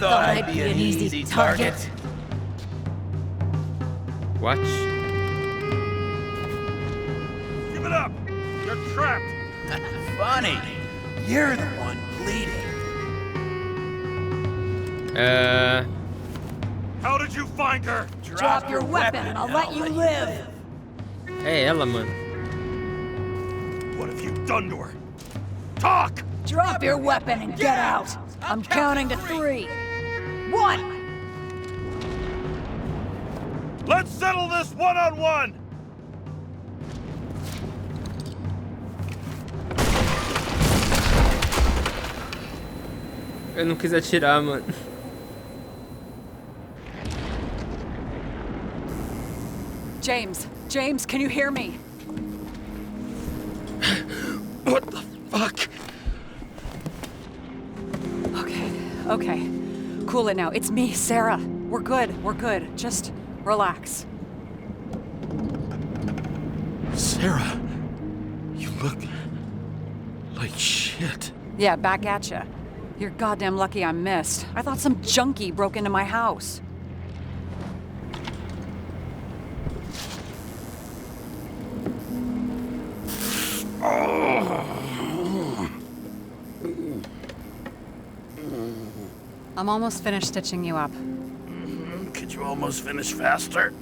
I'd be an easy target. What? Give it up! You're trapped! Funny. You're the one bleeding. How did you find her? Drop your weapon and I'll let you live. É ela, mano. What have you done to her? Talk! Drop your weapon and get out. I'm counting to 3. 1. Let's settle this one-on-one! Eu não quis atirar, mano. James, can you hear me? What the fuck? Okay. Cool it now. It's me, Sarah. We're good. Just relax. Sarah, you look like shit. Yeah, back at ya. You're goddamn lucky I missed. I thought some junkie broke into my house. I'm almost finished stitching you up. Could you almost finish faster?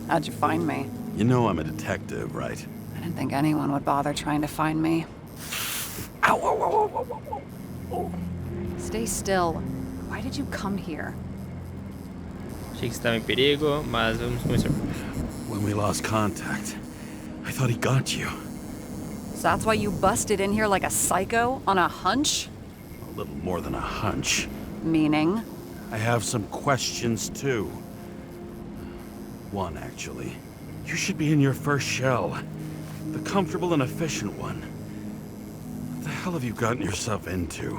How'd you find me? You know I'm a detective, right? I didn't think anyone would bother trying to find me. Ow. Stay still. Why did you come here? Achei que estava em perigo, mas vamos começar. When we lost contact, I thought he got you. So that's why you busted in here like a psycho on a hunch? A little more than a hunch. Meaning? I have some questions, too. One, actually. You should be in your first shell. The comfortable and efficient one. What the hell have you gotten yourself into?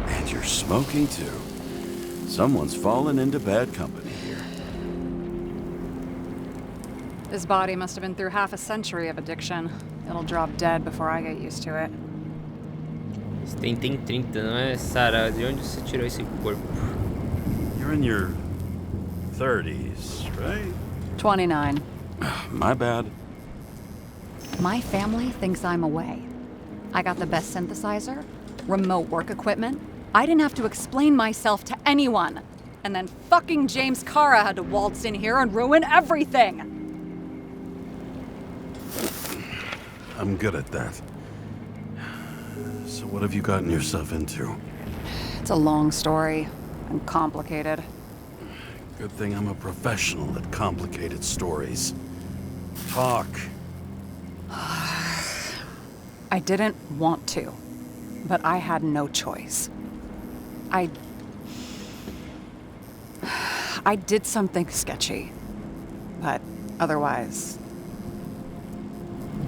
And you're smoking too. Someone's fallen into bad company here. His body must have been through half a century of addiction. It'll drop dead before I get used to it. Você tem 30, não é? Sarah, de onde você tirou esse corpo? You're in your 30s, right? 29. My bad. My family thinks I'm away. I got the best synthesizer, remote work equipment. I didn't have to explain myself to anyone. And then fucking James Karra had to waltz in here and ruin everything. I'm good at that. So what have you gotten yourself into? It's a long story and complicated. Good thing I'm a professional at complicated stories. Talk. I didn't want to, but I had no choice. I did something sketchy, but otherwise...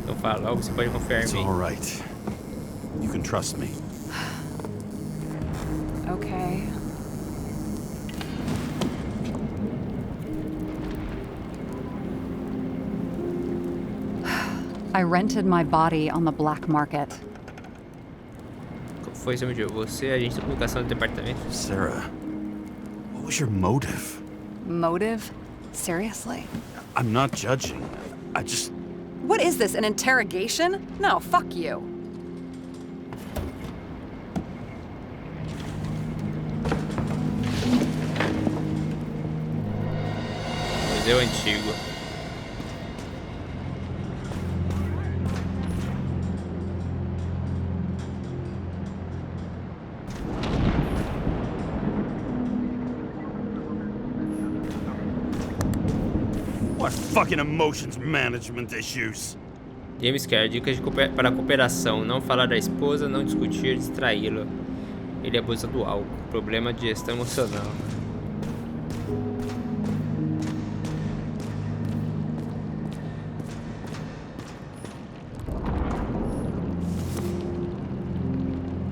Então fala logo, você pode confiar em It's mim. all right. You can trust me. Okay. I rented my body on the black market. Qual foi seu motivo? Você é agente de comunicação do departamento? Sarah, what was your motive? Motive? Seriously? I'm not judging. I just... What is this, an interrogation? No, fuck you. Museu Antigo. What fucking emotions management issues? James Karra, dicas para cooperação. Não falar da esposa, não discutir, distraí-la. Ele abusa do álcool. Problema de gestão emocional.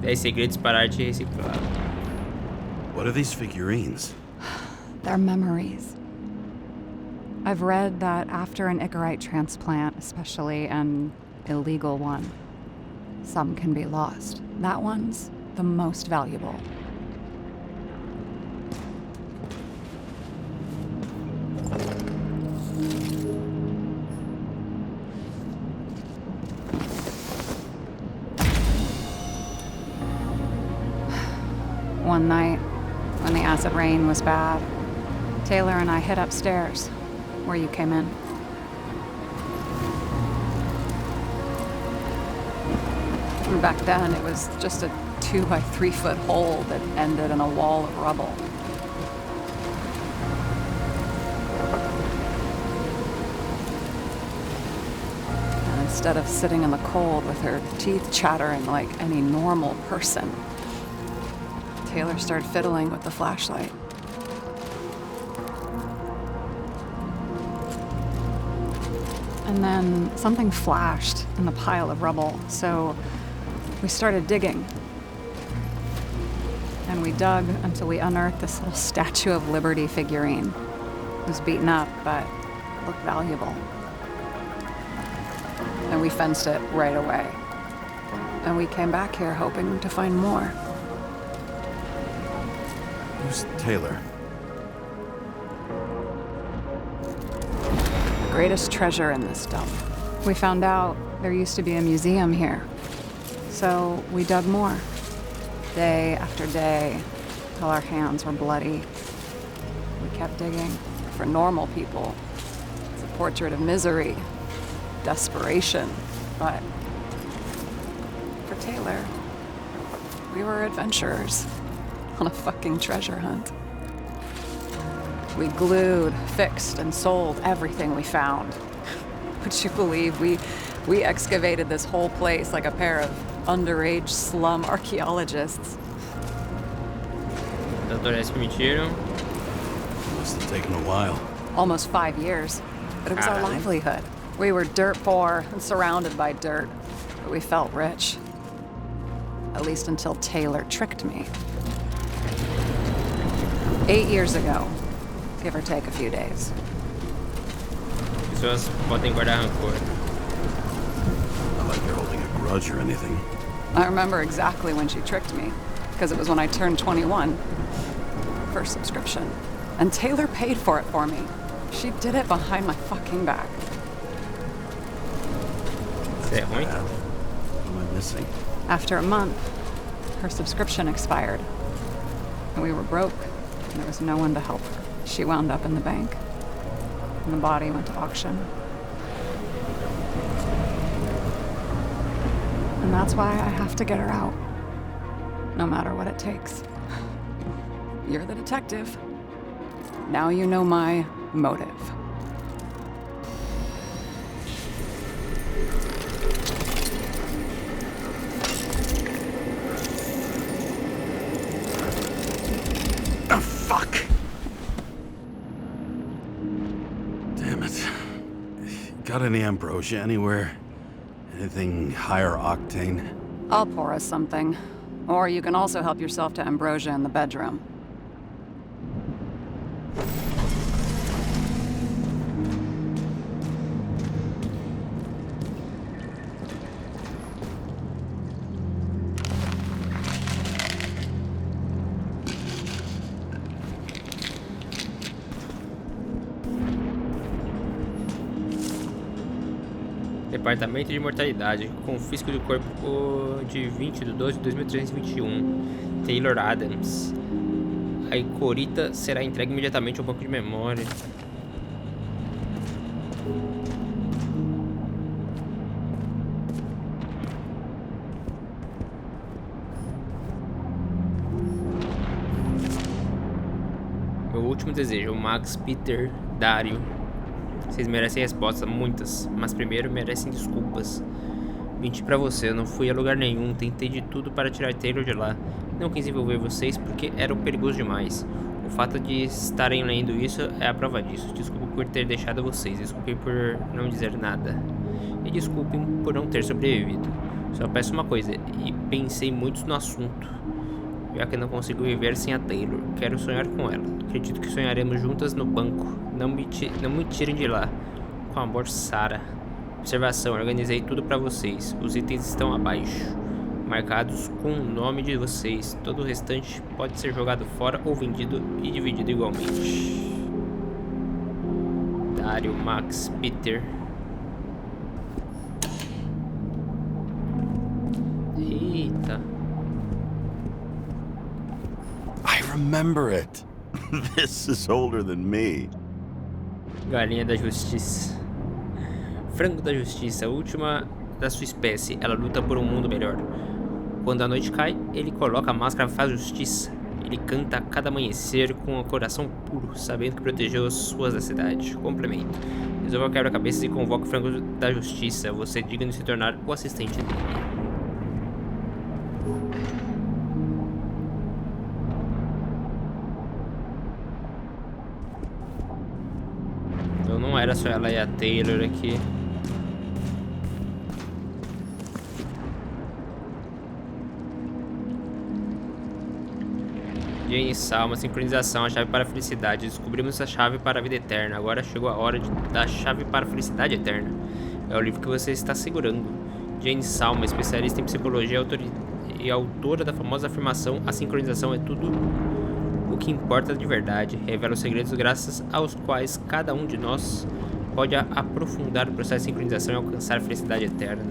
Dez segredos para arte reciclada. What are these figurines? They're memories. I've read that after an Icarite transplant, especially an illegal one, some can be lost. That one's the most valuable. One night, when the acid rain was bad, Taylor and I hid upstairs, where you came in. Back then, it was just a 2 by 3 foot hole that ended in a wall of rubble. And instead of sitting in the cold with her teeth chattering like any normal person, Taylor started fiddling with the flashlight. And then something flashed in the pile of rubble, so we started digging. And we dug until we unearthed this little Statue of Liberty figurine. It was beaten up, but it looked valuable. And we fenced it right away. And we came back here hoping to find more. Who's Taylor? Greatest treasure in this dump. We found out there used to be a museum here. So we dug more. Day after day, till our hands were bloody. We kept digging. For normal people, it's a portrait of misery, desperation. But for Taylor, we were adventurers on a fucking treasure hunt. We glued, fixed, and sold everything we found. Would you believe we excavated this whole place like a pair of underage slum archaeologists? Doutores permitiram. Must have taken a while. Almost 5 years, but it was our livelihood. We were dirt poor and surrounded by dirt, but we felt rich. At least until Taylor tricked me. 8 years ago. Give or take a few days. Pessoas podem guardar rancor. Not like you're holding a grudge or anything. I remember exactly when she tricked me, because it was when I turned 21. First subscription. And Taylor paid for it for me. She did it behind my fucking back. C'est ruim. What am I missing? After a month, her subscription expired. And we were broke, and there was no one to help her. She wound up in the bank, and the body went to auction. And that's why I have to get her out, no matter what it takes. You're the detective. Now you know my motive. Oh, fuck! Damn it. Got any ambrosia anywhere? Anything higher octane? I'll pour us something. Or you can also help yourself to ambrosia in the bedroom. Departamento de Mortalidade. Confisco do corpo de 20/12/2321. Taylor Adams. A Icorita será entregue imediatamente ao banco de memória. Meu último desejo, Max, Peter, Dario. Vocês merecem respostas, muitas, mas primeiro merecem desculpas. Menti pra você, eu não fui a lugar nenhum, tentei de tudo para tirar Taylor de lá. Não quis envolver vocês porque eram perigosos demais. O fato de estarem lendo isso é a prova disso. Desculpe por ter deixado vocês, desculpem por não dizer nada. E desculpem por não ter sobrevivido. Só peço uma coisa, e pensei muito no assunto. Já que não consigo viver sem a Taylor, quero sonhar com ela. Acredito que sonharemos juntas no banco. Não me tirem de lá. Com amor, Sarah. Observação, organizei tudo pra vocês. Os itens estão abaixo, marcados com o nome de vocês. Todo o restante pode ser jogado fora ou vendido e dividido igualmente. Dario, Max, Peter. Eita. I remember it. This is older than me. Galinha da Justiça. Frango da Justiça. Última da sua espécie. Ela luta por um mundo melhor. Quando a noite cai, ele coloca a máscara e faz justiça. Ele canta a cada amanhecer com o coração puro, sabendo que protegeu as ruas da cidade. Complemento. Resolva o quebra-cabeças e convoca o frango da justiça. Você é digno de se tornar o assistente dele. Então não era só ela e a Taylor aqui. Jane Salma, sincronização, a chave para a felicidade. Descobrimos a chave para a vida eterna. Agora chegou a hora da chave para a felicidade eterna. É o livro que você está segurando. Jane Salma, especialista em psicologia e autora da famosa afirmação: a sincronização é tudo o que importa de verdade. Revela os segredos graças aos quais cada um de nós pode aprofundar o processo de sincronização e alcançar a felicidade eterna.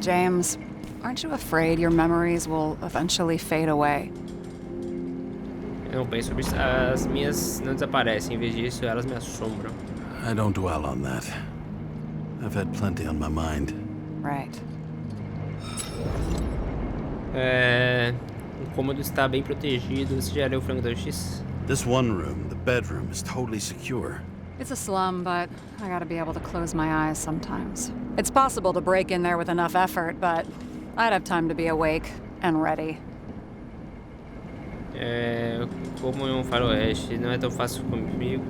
James, aren't you afraid your memories will eventually fade away? Eu não penso sobre isso. As minhas não desaparecem. Em vez disso, elas me assombram. I don't dwell on that. I've had plenty on my mind. Right. O cômodo está bem protegido. Você já leu o Frango da Justiça? This one room, the bedroom, is totally secure. It's a slum, but I gotta be able to close my eyes sometimes. It's possible to break in there with enough effort, but I'd have time to be awake and ready. Como em um faroeste, não é tão fácil comigo.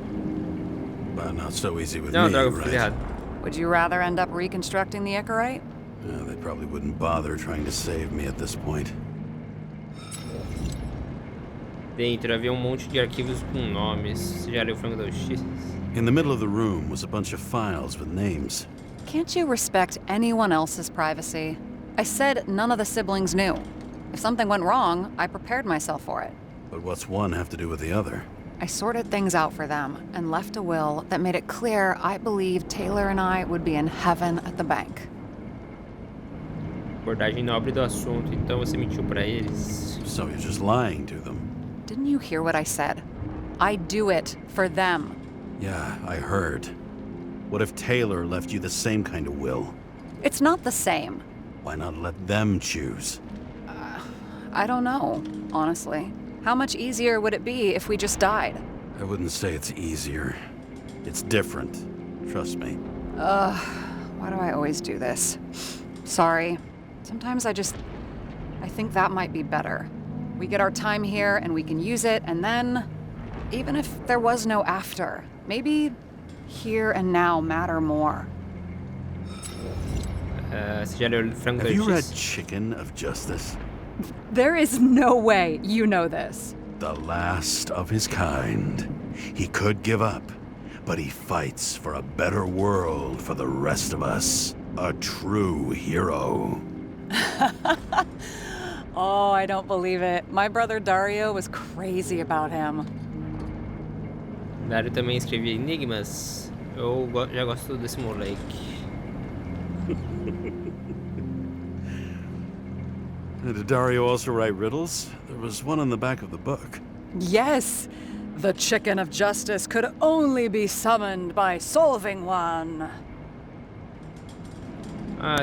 But not so easy with Não, me, droga, eu fiz right? errado. Would you rather end up reconstructing the Icarite? They probably wouldn't bother trying to save me at this point. Dentro havia monte de arquivos com nomes. Você já leu o Frango da Justiça? In the middle of the room was a bunch of files with names. Can't you respect anyone else's privacy? I said none of the siblings knew. If something went wrong, I prepared myself for it. But what's one have to do with the other? I sorted things out for them and left a will that made it clear I believed Taylor and I would be in heaven at the bank. Abordagem nobre do assunto, então você mentiu pra eles. So you're just lying to them? Didn't you hear what I said? I do it for them. Yeah, I heard. What if Taylor left you the same kind of will? It's not the same. Why not let them choose? I don't know, honestly. How much easier would it be if we just died? I wouldn't say it's easier. It's different. Trust me. Why do I always do this? Sorry. Sometimes I think that might be better. We get our time here and we can use it, and then, even if there was no after, maybe here and now matter more. Você já leu o Frango da Have you read Justiça? Chicken of Justice? There is no way you know this. The last of his kind. He could give up, but he fights for a better world for the rest of us. A true hero. Oh, I don't believe it. My brother Dario was crazy about him. Dario também escrevia enigmas. Eu já gosto desse moleque. Did Dario also write riddles? There was one on the back of the book. Yes, the chicken of justice could only be summoned by solving one.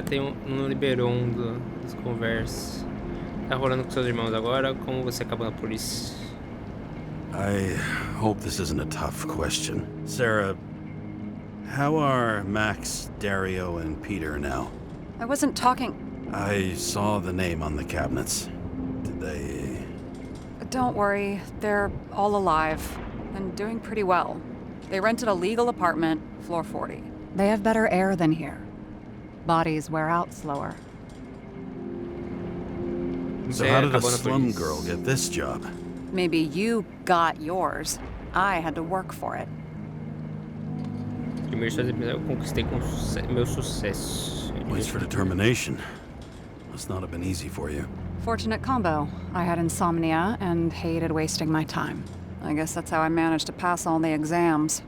Tem não liberou das conversas. Tá rolando com seus irmãos agora? Como você acabou na polícia? I hope this isn't a tough question. Sarah, how are Max, Dario, and Peter now? I wasn't talking. I saw the name on the cabinets. Did they... Don't worry, they're all alive and doing pretty well. They rented a legal apartment, floor 40. They have better air than here. Bodies wear out slower. So how did a slum girl get this job? Maybe you got yours. I had to work for it. Primeiro eu conquistei com meu sucesso. Waits for determination. Must not have been easy for you. Fortunate combo. I had insomnia and hated wasting my time. I guess that's how I managed to pass all the exams.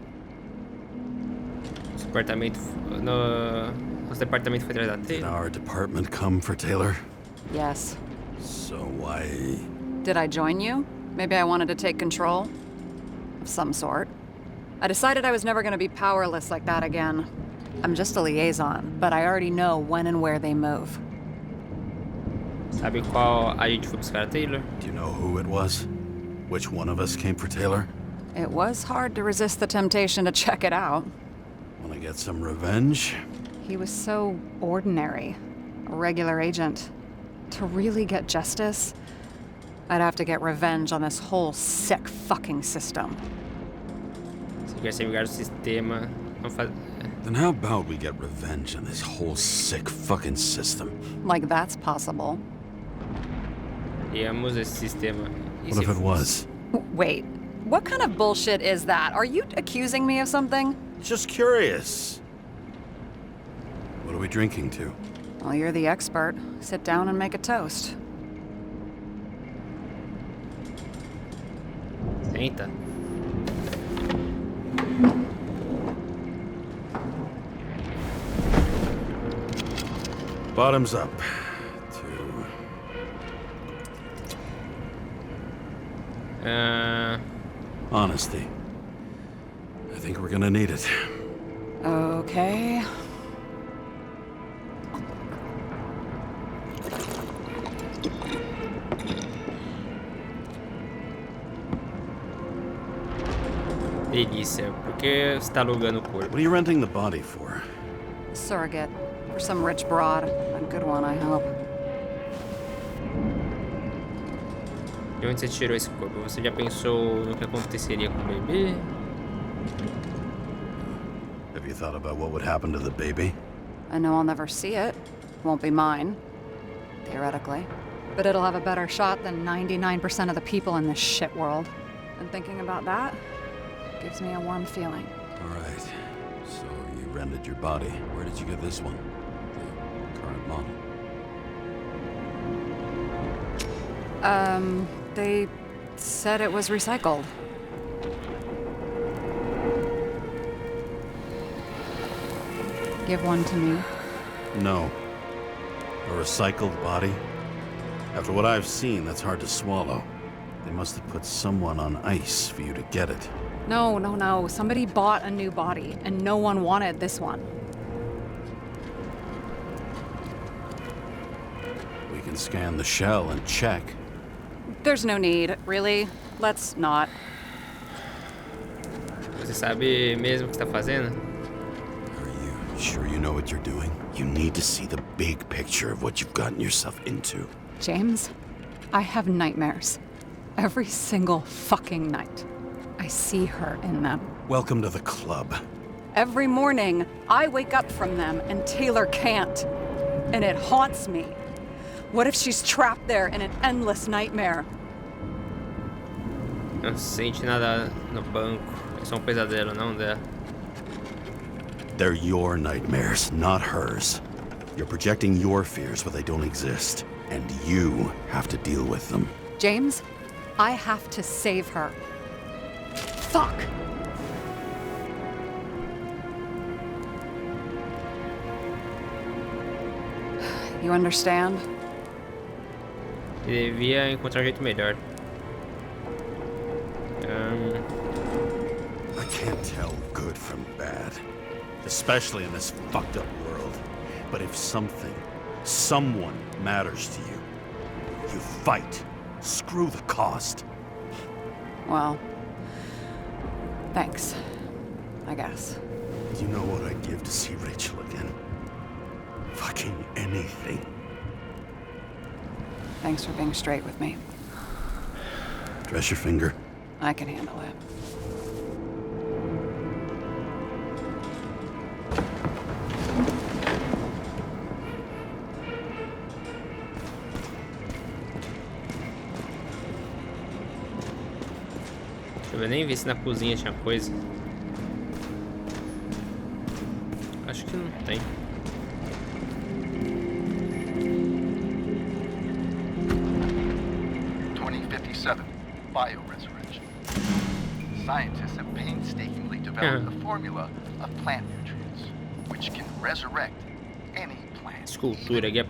Nosso departamento foi atrás da Did Taylor. our department come for Taylor? Yes. So why... Did I join you? Maybe I wanted to take control of some sort. I decided I was never going to be powerless like that again. I'm just a liaison, but I already know when and where they move. Sabe qual a gente foi buscar a Taylor? Do you know who it was? Which one of us came for Taylor? It was hard to resist the temptation to check it out. Want to get some revenge? He was so ordinary, a regular agent. To really get justice, I'd have to get revenge on this whole sick fucking system. Se quer se vingar do sistema, não faz... Then how about we get revenge on this whole sick fucking system? Like that's possible. Odiamos esse sistema. What if it was? Wait, what kind of bullshit is that? Are you accusing me of something? Just curious. What are we drinking to? Well, you're the expert. Sit down and make a toast. Eita. Bottoms up. Honesty. I think we're gonna need it. Okay. Delícia. Por que você tá alugando o corpo? What are you renting the body for? Surrogate. For some rich broad. A good one, I hope. De onde você tirou esse corpo? Você já pensou no que aconteceria com o bebê? Have you thought about what would happen to the baby? I know I'll never see it. Won't be mine. Theoretically. But it'll have a better shot than 99% of the people in this shit world. And thinking about that gives me a warm feeling. All right. So you rented your body. Where did you get this one? The current model? They said it was recycled. Give one to me. No. A recycled body? After what I've seen, that's hard to swallow. They must have put someone on ice for you to get it. No. Somebody bought a new body, and no one wanted this one. We can scan the shell and check. There's no need, really. Let's not. Você sabe mesmo o que está fazendo? Are you sure you know what you're doing? You need to see the big picture of what you've gotten yourself into. James, I have nightmares. Every single fucking night. I see her in them. Welcome to the club. Every morning, I wake up from them and Taylor can't. And it haunts me. What if she's trapped there in an endless nightmare? Não sente nada no banco. É só pesadelo, não dá. They're your nightmares, not hers. You're projecting your fears where they don't exist. And you have to deal with them. James, I have to save her. Fuck! You understand? Ele devia encontrar um jeito melhor. I can't tell good from bad. Especially in this fucked up world. But if someone matters to you, you fight. Screw the cost. Well, thanks, I guess. You know what I'd give to see Rachel again? Fucking anything. Thanks for being straight with me. Dress your finger. I can handle it. Eu nem vi se na cozinha tinha coisa. Acho que não tem. Bioresurrection. Scientists have painstakingly developed the formula of plant nutrients, which can resurrect any plant. Escultura, guia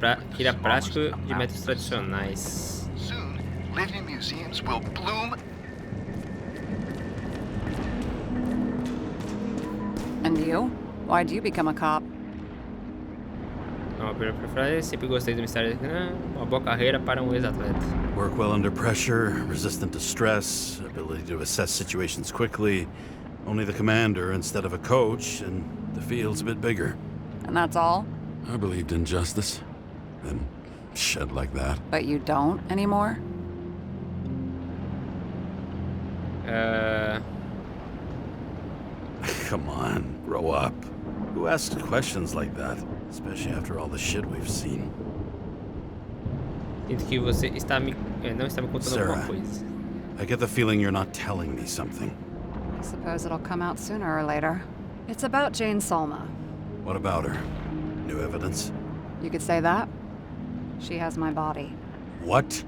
prático de métodos tradicionais. Soon, living museums will bloom. And you? Why'd you become a cop? Não, pela frase, sempre gostei do mistério. Uma boa carreira para um ex-atleta. Work well under pressure, resistant to stress, ability to assess situations quickly. Only the commander instead of a coach, and the field's a bit bigger. And that's all? I believed in justice. Then shed like that. But you don't anymore? Come on, grow up. Who asks questions like that? Especially after all the shit we've seen. Sinto que você está não está me contando Sarah, alguma coisa. I get the feeling you're not telling me something. I suppose it'll come out sooner or later. It's about Jane Salma. What about her? New evidence? You could say that. She has my body. What?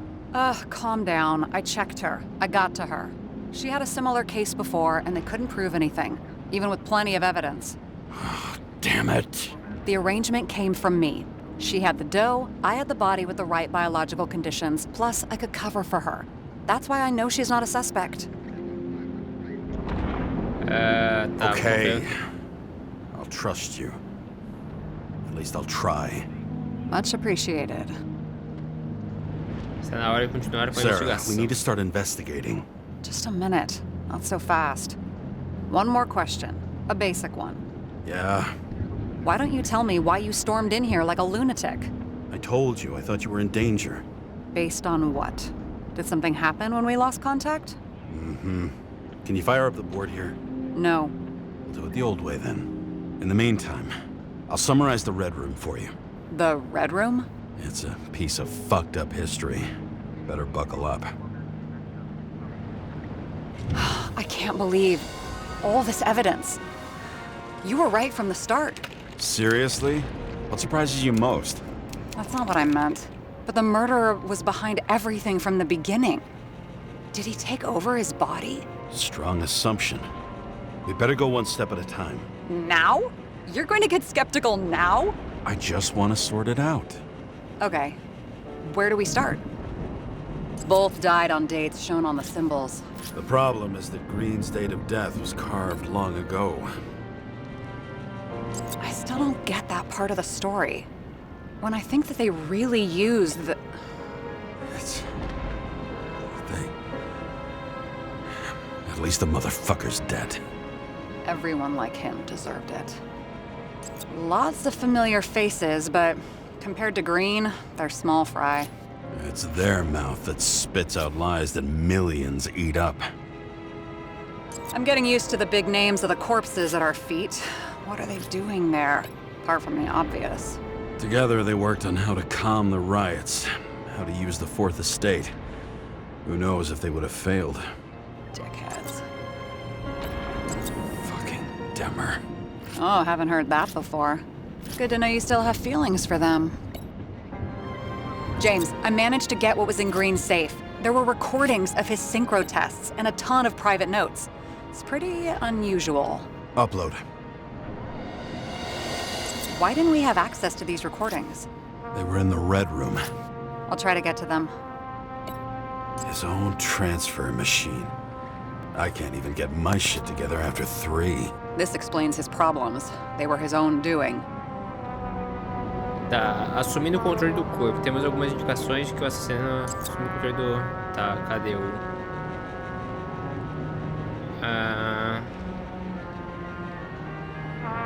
Calm down. I checked her. I got to her. She had a similar case before, and they couldn't prove anything, even with plenty of evidence. Damn it. The arrangement came from me. She had the dough, I had the body with the right biological conditions, plus I could cover for her. That's why I know she's not a suspect. Tá, Okay. I'll trust you. At least I'll try. Much appreciated. Está na hora de continuar com a Sarah, investigação. we need to start investigating. Just a minute. Not so fast. One more question. A basic one. Yeah, Why don't you tell me why you stormed in here like a lunatic? I told you. I thought you were in danger. Based on what? Did something happen when we lost contact? Mm-hmm. Can you fire up the board here? No. We'll do it the old way then. In the meantime, I'll summarize the Red Room for you. The Red Room? It's a piece of fucked up history. Better buckle up. I can't believe all this evidence. You were right from the start. Seriously? What surprises you most? That's not what I meant. But the murderer was behind everything from the beginning. Did he take over his body? Strong assumption. We better go one step at a time. Now? You're going to get skeptical now? I just want to sort it out. Okay. Where do we start? Both died on dates shown on the symbols. The problem is that Green's date of death was carved long ago. I still don't get that part of the story. When I think that they really used the... At least the motherfucker's dead. Everyone like him deserved it. Lots of familiar faces, but compared to Green, they're small fry. It's their mouth that spits out lies that millions eat up. I'm getting used to the big names of the corpses at our feet. What are they doing there? Apart from the obvious. Together they worked on how to calm the riots, how to use the Fourth Estate. Who knows if they would have failed. Dickheads. Fucking Demmer. Oh, haven't heard that before. Good to know you still have feelings for them. James, I managed to get what was in Green's safe. There were recordings of his synchro tests and a ton of private notes. It's pretty unusual. Upload. Why didn't we have access to these recordings? They were in the Red Room. I'll try to get to them. His own transfer machine. I can't even get my shit together after 3. This explains his problems. They were his own doing. Tá, assumindo o controle do corpo. Temos algumas indicações de que o assassino assumiu o controle do... Tá, cadê o...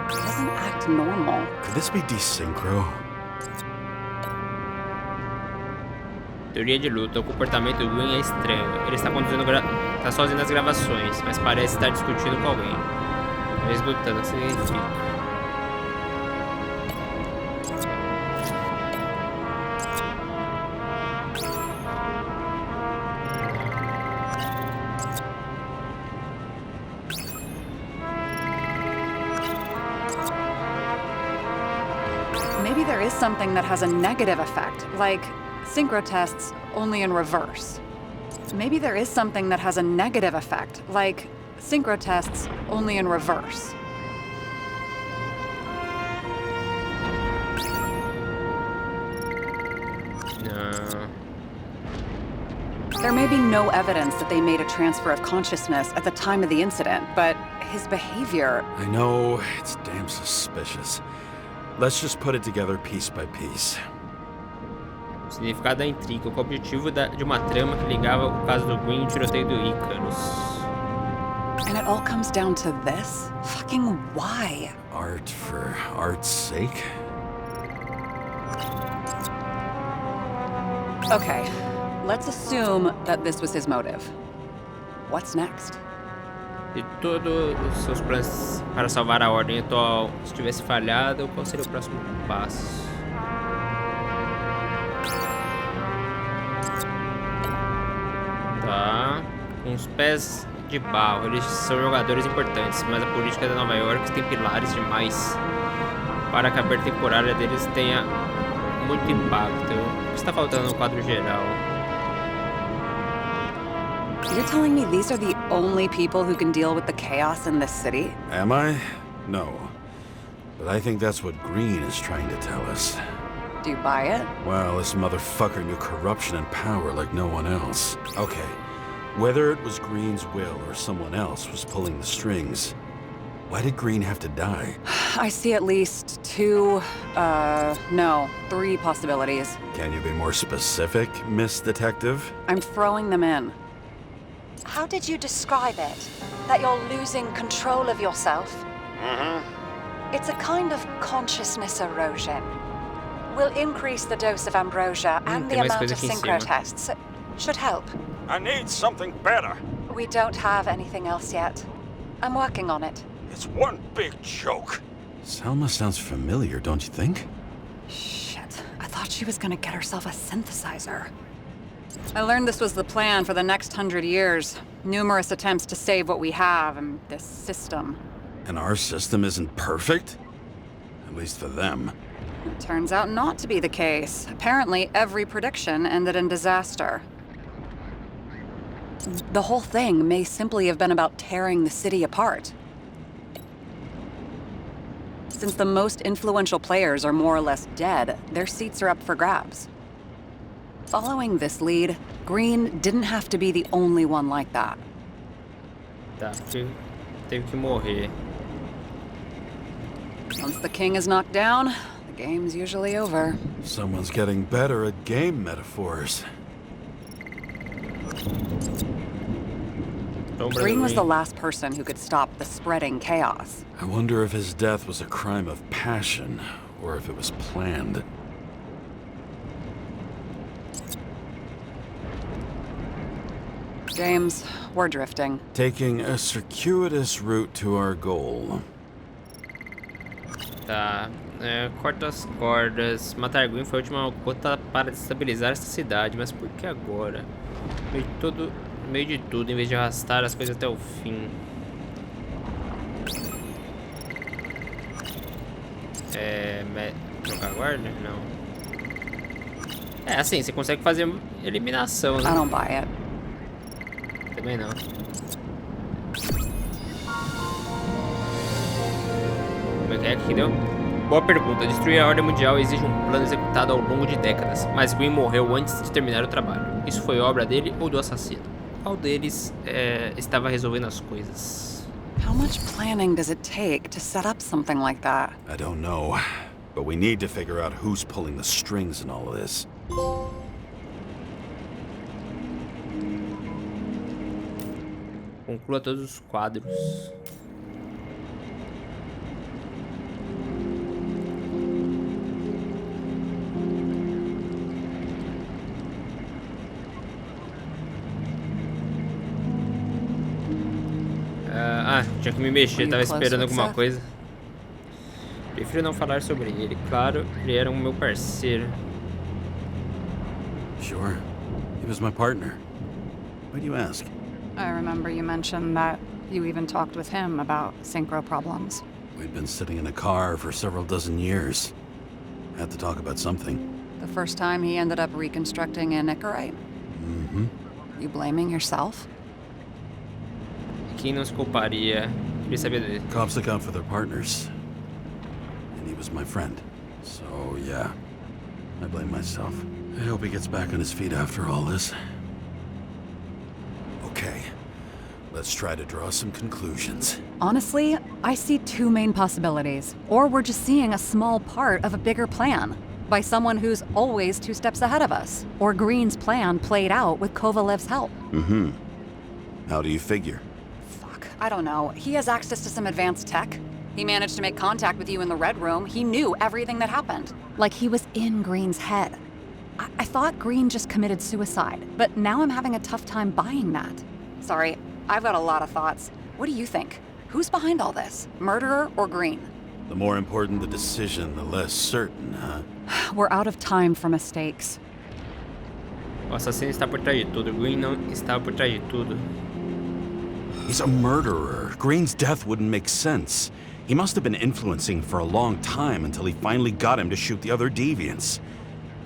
He doesn't act normal. Could this be desynchro? Teoria de luta. O comportamento do Ruim é estranho. Ele está tá sozinho nas gravações, mas parece estar discutindo com alguém. Talvez lutando, o que significa? Maybe there is something that has a negative effect, like synchro tests only in reverse. Maybe there is something that has a negative effect, like synchro tests only in reverse. There may be no evidence that they made a transfer of consciousness at the time of the incident, but his behavior... I know, it's damn suspicious. Let's just put it together piece by piece. O significado da intriga, com o objetivo de uma trama que ligava o caso do Ruim e o tiroteio do Icarus. And it all comes down to this? Fucking why? Art for art's sake? Okay, let's assume that this was his motive. What's next? Se todos os seus planos para salvar a ordem atual estivesse falhado, qual seria o próximo passo? Tá. Com os pés de barro, eles são jogadores importantes, mas a política da Nova York tem pilares demais para que a abertura temporária deles tenha muito impacto. O que está faltando no quadro geral? You're telling me these are the only people who can deal with the chaos in this city? Am I? No. But I think that's what Green is trying to tell us. Do you buy it? Well, this motherfucker knew corruption and power like no one else. Okay, whether it was Green's will or someone else was pulling the strings, why did Green have to die? I see at least three possibilities. Can you be more specific, Miss Detective? I'm throwing them in. How did you describe it? That you're losing control of yourself? It's a kind of consciousness erosion. We'll increase the dose of ambrosia and the amount of synchro tests. Should help. I need something better. We don't have anything else yet. I'm working on it. It's one big joke. Selma sounds familiar, don't you think? Shit, I thought she was gonna get herself a synthesizer. I learned this was the plan for the next 100 years. Numerous attempts to save what we have in this system. And our system isn't perfect? At least for them. It turns out not to be the case. Apparently, every prediction ended in disaster. The whole thing may simply have been about tearing the city apart. Since the most influential players are more or less dead, their seats are up for grabs. Following this lead, Green didn't have to be the only one like that. Tá, teve que morrer. Once the king is knocked down, the game's usually over. Someone's getting better at game metaphors. Green was the last person who could stop the spreading chaos. I wonder if his death was a crime of passion, or if it was planned. James, we're drifting. Taking a circuitous route to our goal. Tá, corta as cordas. Matar Green foi a última gota para destabilizar esta cidade, mas por que agora? No meio de tudo, em vez de arrastar as coisas até o fim. Trocar a guarda? Não. Assim, você consegue fazer eliminação, né? I don't buy it. Também não. Como é que deu? Boa pergunta. Destruir a ordem mundial exige um plano executado ao longo de décadas, mas Green morreu antes de terminar o trabalho. Isso foi obra dele ou do assassino? Qual deles estava resolvendo as coisas? How much planning does it take to set up something like that? I don't know, but we need to figure out who's pulling the strings in all of this. Conclua todos os quadros. Tinha que me mexer, tava esperando alguma coisa. Prefiro não falar sobre ele. Claro, ele era meu parceiro. Sure. He was my partner. Why do you ask? I remember you mentioned that you even talked with him about synchro problems. We'd been sitting in a car for several dozen years. Had to talk about something. The first time he ended up reconstructing a Nicorite? Mm-hmm. You blaming yourself? Quem não se culparia? Queria saber dele. Cops look out for their partners. And he was my friend. So, yeah. I blame myself. I hope he gets back on his feet after all this. Let's try to draw some conclusions. Honestly, I see two main possibilities. Or we're just seeing a small part of a bigger plan by someone who's always 2 steps ahead of us. Or Green's plan played out with Kovalev's help. Mm-hmm. How do you figure? Fuck, I don't know. He has access to some advanced tech. He managed to make contact with you in the Red Room. He knew everything that happened. Like he was in Green's head. I thought Green just committed suicide, but now I'm having a tough time buying that. Sorry, I've got a lot of thoughts. What do you think? Who's behind all this? Murderer or Green? The more important the decision, the less certain, huh? We're out of time for mistakes. O assassino está por trás de tudo. Green não está por trás de tudo. He's a murderer. Green's death wouldn't make sense. He must have been influencing for a long time until he finally got him to shoot the other deviants.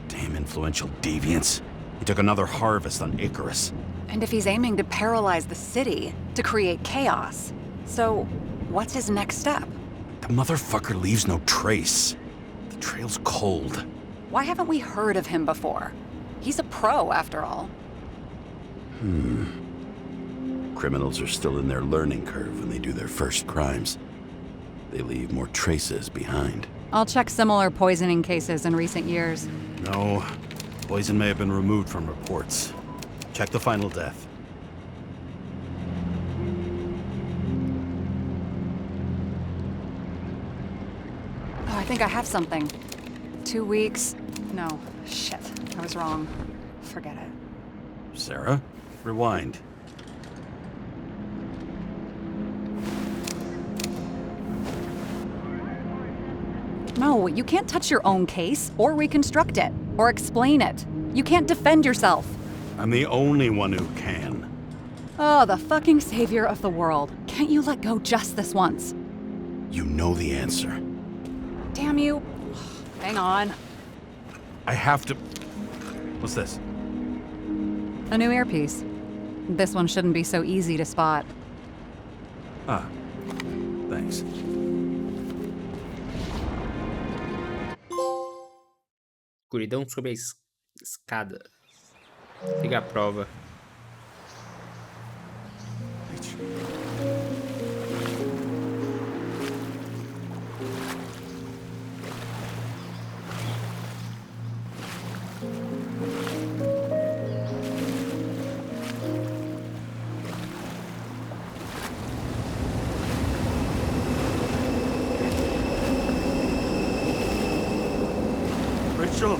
Damn influential deviants. He took another harvest on Icarus. And if he's aiming to paralyze the city, to create chaos, so what's his next step? The motherfucker leaves no trace. The trail's cold. Why haven't we heard of him before? He's a pro, after all. Criminals are still in their learning curve when they do their first crimes. They leave more traces behind. I'll check similar poisoning cases in recent years. No. Poison may have been removed from reports. Check the final death. Oh, I think I have something. 2 weeks. No, shit. I was wrong. Forget it. Sarah, rewind. No, you can't touch your own case, or reconstruct it, or explain it. You can't defend yourself. I'm the only one who can. Oh, the fucking savior of the world. Can't you let go just this once? You know the answer. Damn you. Hang on. I have to... What's this? A new earpiece. This one shouldn't be so easy to spot. Ah, thanks. Escuridão sobre a escada. Siga a prova. Rachel!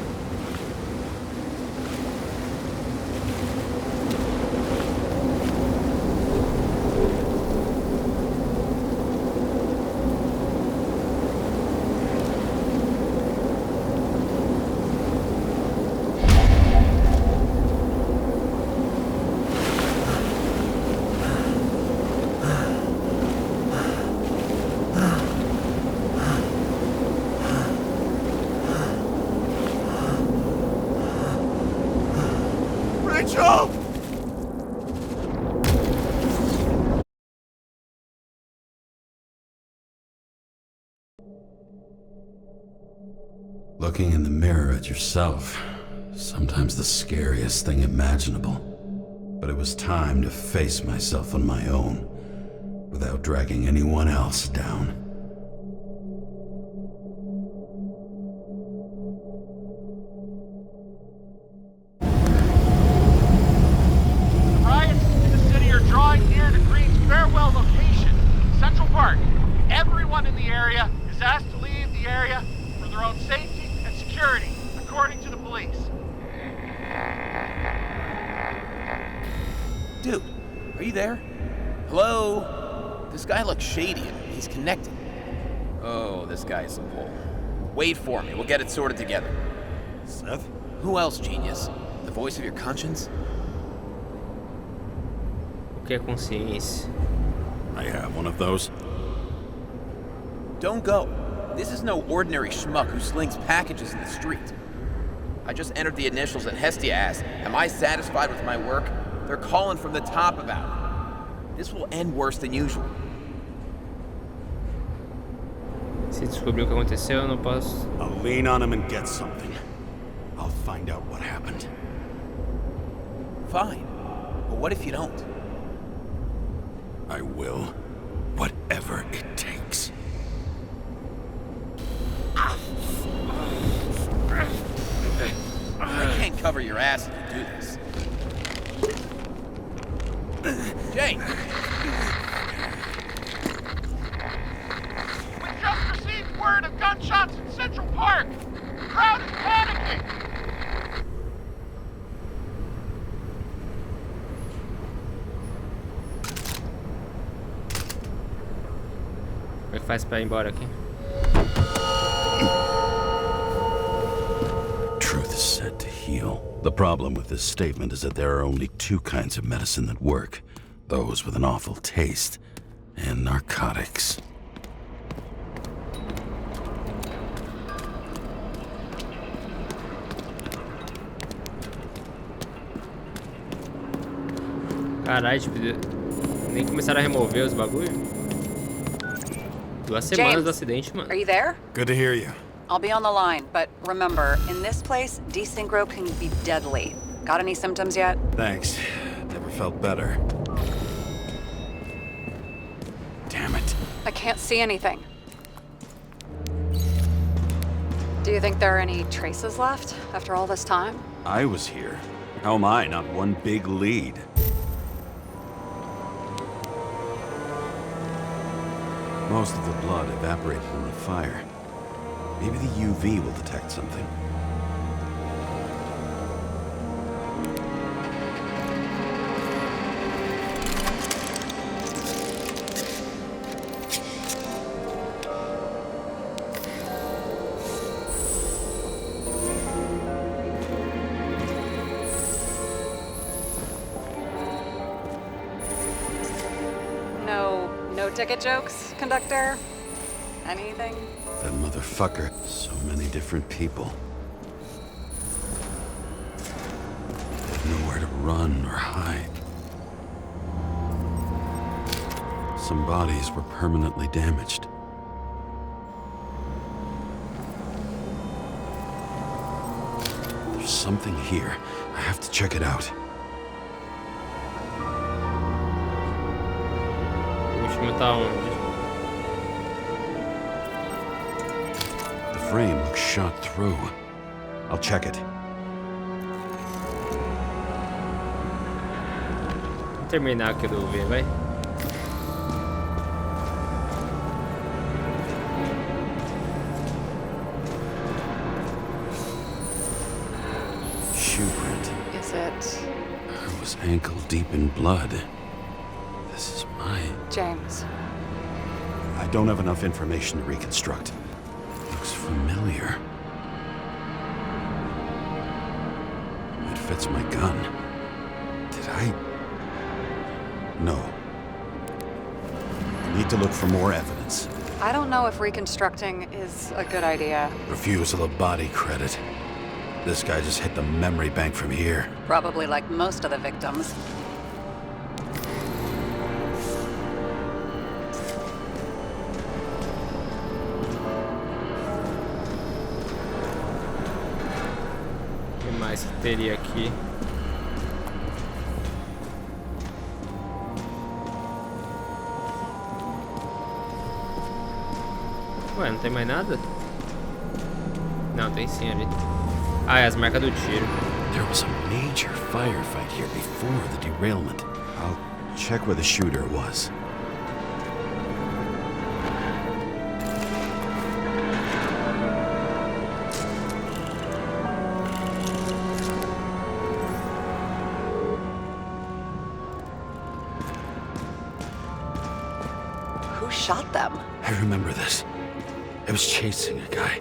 Rachel! Looking in the mirror at yourself, sometimes the scariest thing imaginable. But it was time to face myself on my own, without dragging anyone else down. Riots in the city are drawing near to Green's farewell location, Central Park. Everyone in the area is asked to leave the area for their own safety and security, according to the police. Dude, are you there? Hello? This guy looks shady and he's connected. Oh, this guy's a bull. Wait for me, we'll get it sorted together. Seth? Who else, genius? The voice of your conscience? O que é consciência? I have one of those. Don't go. This is no ordinary schmuck who slings packages in the street. I just entered the initials and Hestia asked, am I satisfied with my work? They're calling from the top about it. This will end worse than usual. Se descobrir o que aconteceu, eu não posso. I'll lean on him and get something. I'll find out what happened. Fine. But what if you don't? I will. Whatever it takes. I can't cover your ass if you do this. Jane! We just received word of gunshots in Central Park. The crowd is panicking. Como é que faz pra ir embora aqui? Truth is said to heal. The problem with this statement is that there are only two kinds of medicine that work. Those with an awful taste and narcotics. Caralho, tipo, nem começaram a remover os bagulho. 2 semanas do acidente, mano. Are you there? Good to hear you. I'll be on the line, but remember, in this place, desynchro can be deadly. Got any symptoms yet? Thanks. Never felt better. Damn it. I can't see anything. Do you think there are any traces left after all this time? I was here. How am I not one big lead? Most of the blood evaporated in the fire. Maybe the UV will detect something. No ticket jokes, conductor? Anything? That motherfucker. So many different people. They had nowhere to run or hide. Some bodies were permanently damaged. There's something here. I have to check it out. O último tá onde? The frame looks shot through. I'll check it. Vou terminar aqui do V, vai. Shoe print. Is it... I was ankle deep in blood. This is mine. James? I don't have enough information to reconstruct. Looks familiar. It fits my gun. Did I? No. I need to look for more evidence. I don't know if reconstructing is a good idea. Refusal of body credit. This guy just hit the memory bank from here. Probably like most of the victims. O que mais que teria aqui? Ué, não tem mais nada? Não, tem sim ali. Ah, é as marcas do tiro. There was a major firefight here before the derailment. I'll check where the shooter was. Who shot them? I remember this. I was chasing a guy.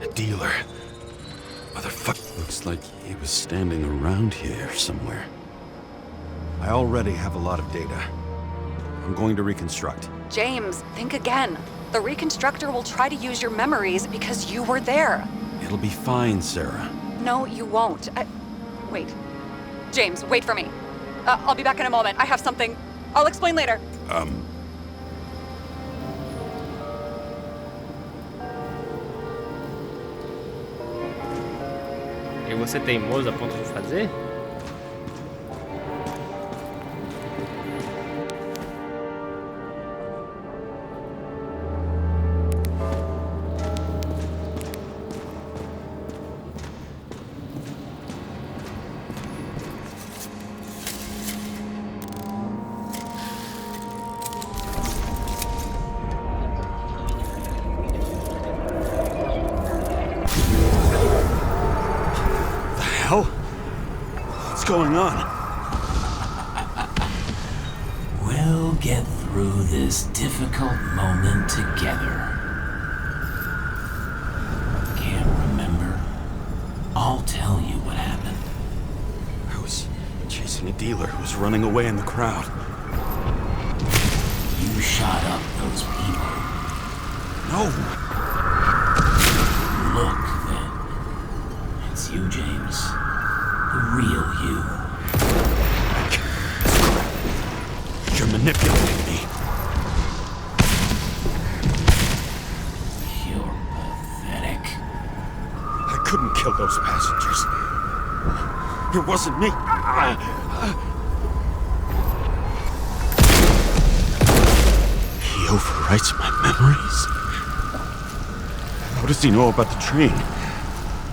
A dealer. Motherfucker. Looks like he was standing around here somewhere. I already have a lot of data. I'm going to reconstruct. James, think again. The reconstructor will try to use your memories because you were there. It'll be fine, Sarah. No, you won't. Wait. James, wait for me. I'll be back in a moment. I have something. I'll explain later. E você é teimoso a ponto de fazer? hell? What's going on? We'll get through this difficult moment together. Can't remember? I'll tell you what happened. I was chasing a dealer who was running away in the crowd. You shot up those people. No! Look, then. It's you, James. The real you. You're manipulating me. You're pathetic. I couldn't kill those passengers. It wasn't me. He overwrites my memories? How does he know about the train?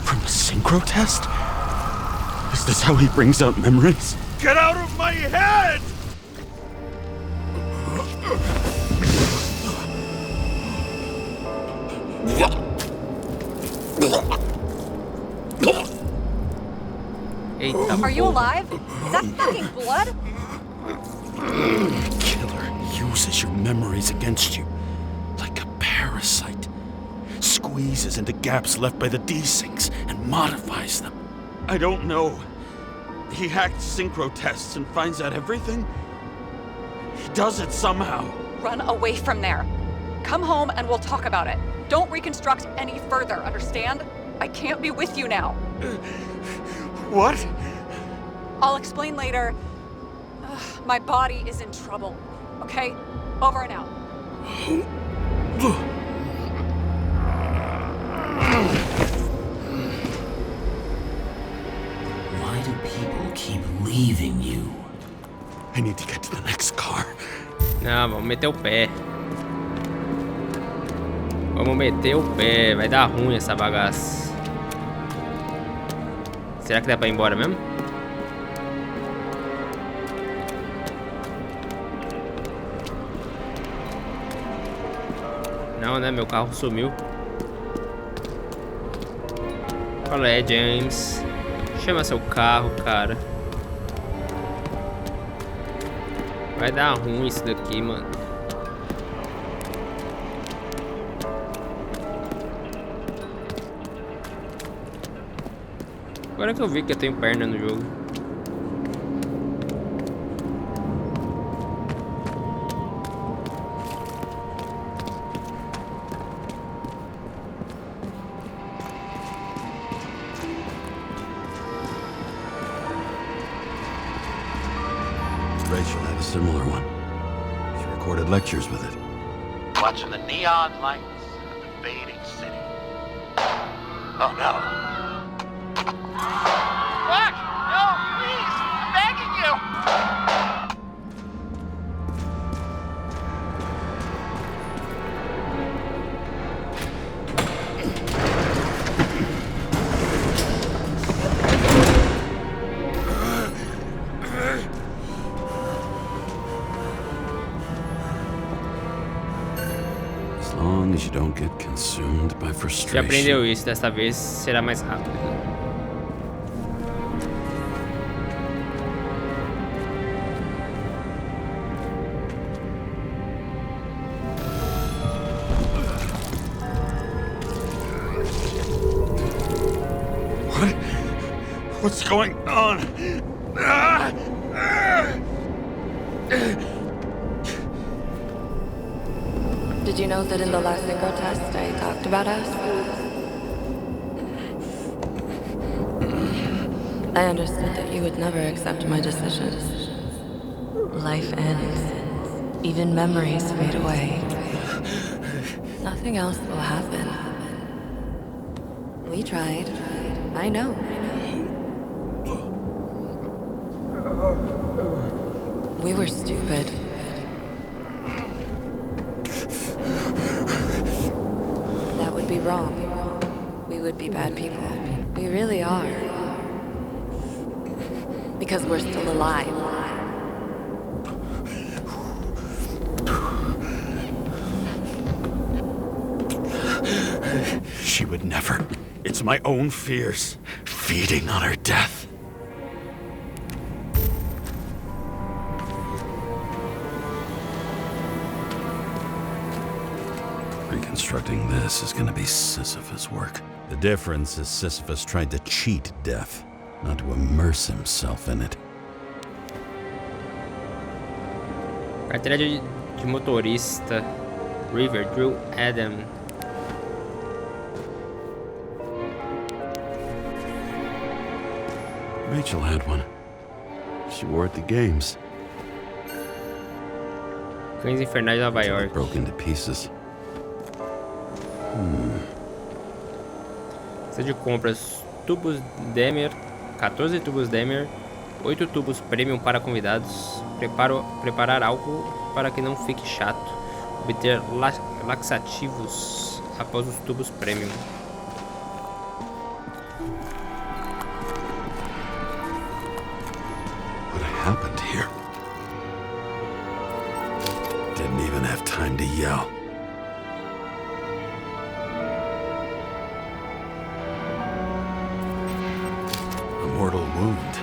From the synchro test? Is this how he brings out memories? Get out of my head! Eita, Are you porra. alive? Is that fucking blood? Killer uses your memories against you. Like a parasite. Squeezes into gaps left by the desyncs and modifies them. I don't know. He hacked synchro tests and finds out everything? He does it somehow. Run away from there. Come home and we'll talk about it. Don't reconstruct any further, understand? I can't be with you now. What? I'll explain later. Ugh, my body is in trouble. Okay? Over and out. Why do people keep leaving you? I need to get to the next car. Não, vamos meter o pé. Vamos meter o pé. Vai dar ruim essa bagaça. Será que dá pra ir embora mesmo? Não, né? Meu carro sumiu. Qual é, James? Chama seu carro, cara. Vai dar ruim isso daqui, mano. Agora que eu vi que eu tenho perna no jogo. Rachel had a similar one. She recorded lectures with it. Watching the neon lights of the fading city. Oh no. What? No, please! I'm begging you! As long as you don't get consumed by Já frustration. aprendeu isso, dessa vez será mais rápido. What's going on? Did you know that in the last synchro test I talked about us? I understood that you would never accept my decisions. Life ends. Even memories fade away. Nothing else will happen. We tried. I know. We were stupid. That would be wrong. We would be bad people. We really are. Because we're still alive. She would never. It's my own fears, feeding on her death. Reconstructing this is gonna be Sisyphus work. The difference is Sisyphus tried to cheat death, not to immerse himself in it. Carteira de motorista. River, Drew, Adam. Rachel had one. She wore it to games. Cães Infernais de Nova York. Broke into pieces. Lista de compras: tubos Demer, 14 tubos Demer, 8 tubos Premium para convidados. Preparar algo para que não fique chato. Obter laxativos após os tubos Premium. What happened here? Didn't even have time to yell. A mortal wound.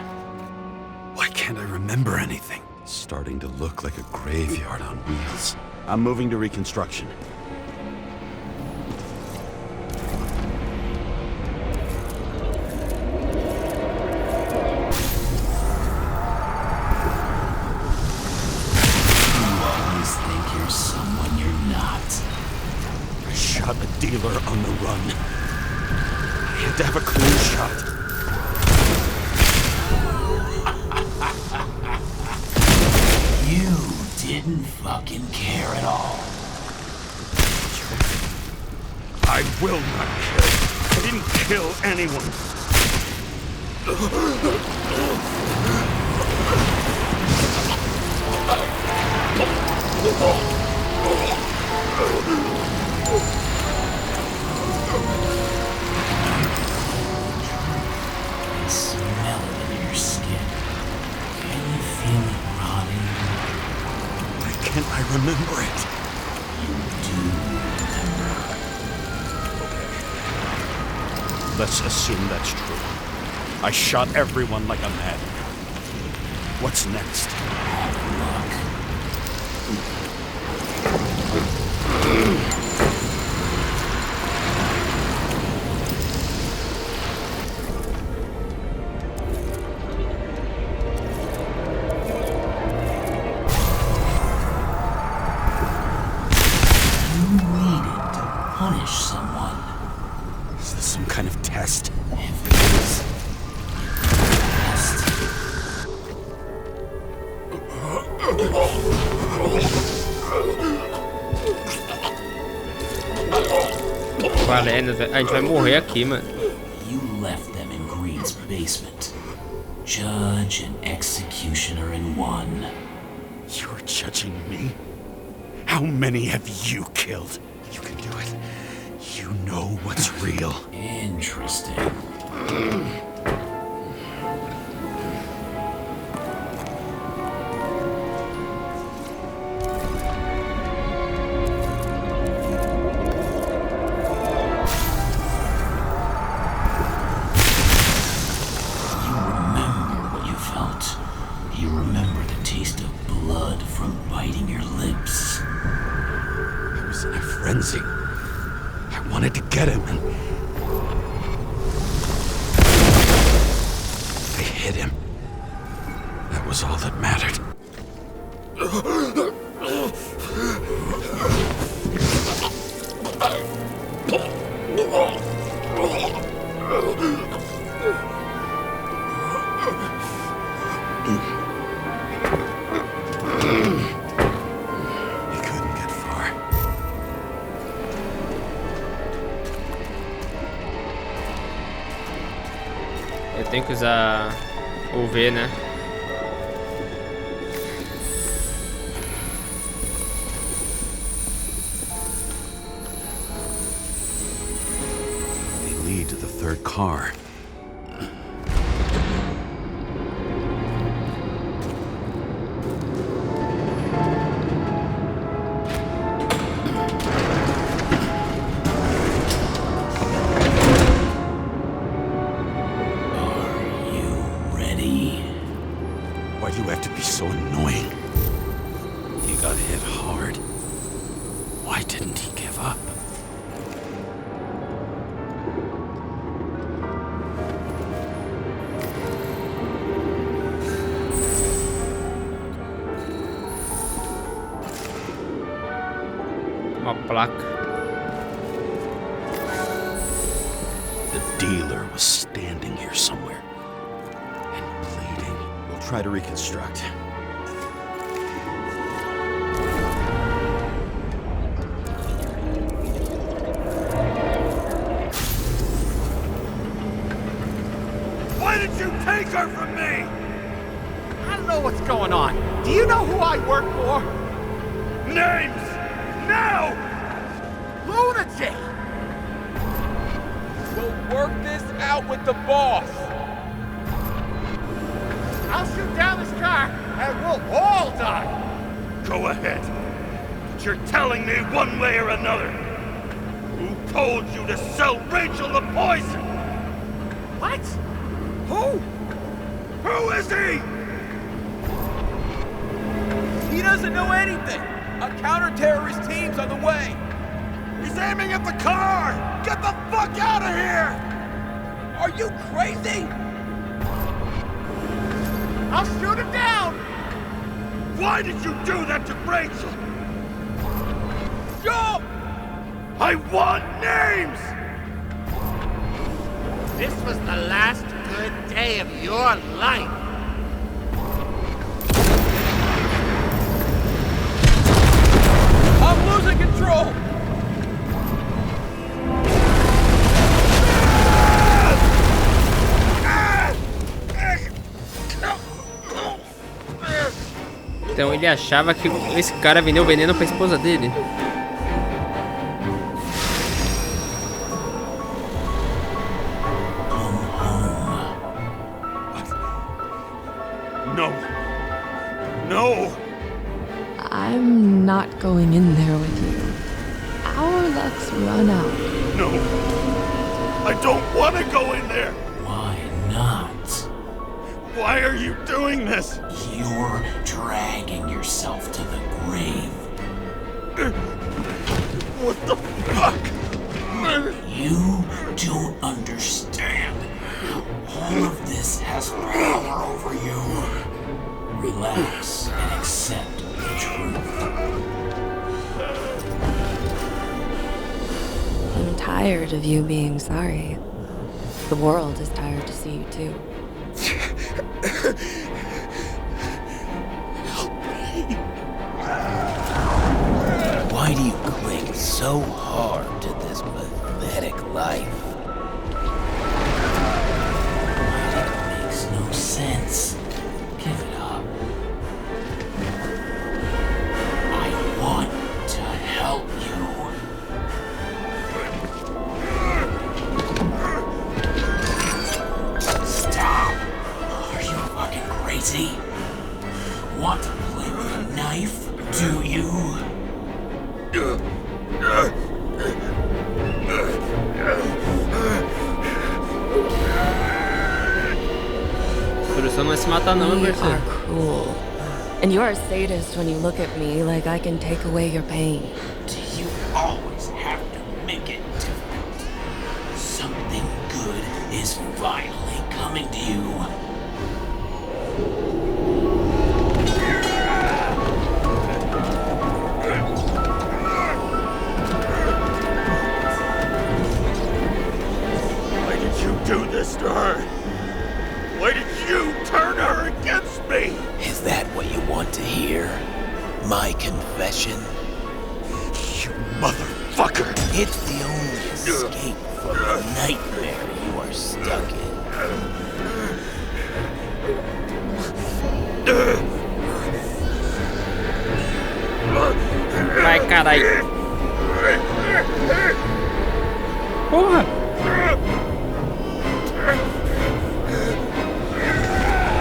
Why can't I remember anything? It's starting to look like a graveyard on wheels. I'm moving to reconstruction. Shot a dealer on the run. I had to have a clean shot. You didn't fucking care at all. I will not kill. I didn't kill anyone. I smell it in your skin. Can you feel it rotting? Why can't I remember it? You do remember. Okay. Let's assume that's true. I shot everyone like a madman. What's next? Punish someone. Is this some kind of test? If it is, test. Valendo, velho. A gente vai morrer aqui, mano. You left them in Green's basement. Judge and executioner in one. You're judging me? How many have you killed? You can do it. You know what's real. Interesting. I wanted to get him, and I hit him. That was all that mattered. Eu tenho que usar o V, né? They lead to the third car. Why do you have to be so annoying? He got hit hard. Why didn't he give up? Uma placa. The dealer was standing here somewhere and bleeding. We'll try to reconstruct. Why did you take her from me? I don't know what's going on. Do you know who I work for? Names! Now! Lunatic! We'll work this out with the boss. I'll shoot down this car and we'll all die. Go ahead. But you're telling me one way or another. Who told you to sell Rachel the poison? What? Who? Who is he? He doesn't know anything. A counter-terrorist team's on the way. He's aiming at the car! Get the fuck out of here! Are you crazy? I'll shoot him down! Why did you do that to Rachel? Jump! I want names! This was the last good day of your life. I'm losing control! Então ele achava que esse cara vendeu veneno pra esposa dele. No. No! I'm not going in there with you. Our luck's run out. No! I don't want to go in there! Why not? Why are you doing this? You're dragging yourself to the grave. What the fuck? You don't understand. All of this has power over you. Relax and accept the truth. I'm tired of you being sorry. The world is tired to see you too. Why do you cling so hard to this pathetic life? It makes no sense. Give it up. I want to help you. Stop. Are you fucking crazy? Want to play with a knife? Do you? Solução não é se matar não, You parceiro. are cruel. And you're a sadist when you look at me like I can take away your pain. Do you always have to make it difficult? Something good is finally coming to you. Why did you do this to her? Why did you turn her against me? Is that what you want to hear? My confession? You motherfucker! It's the only escape from the nightmare you are stuck in. Vai, caralho. Porra!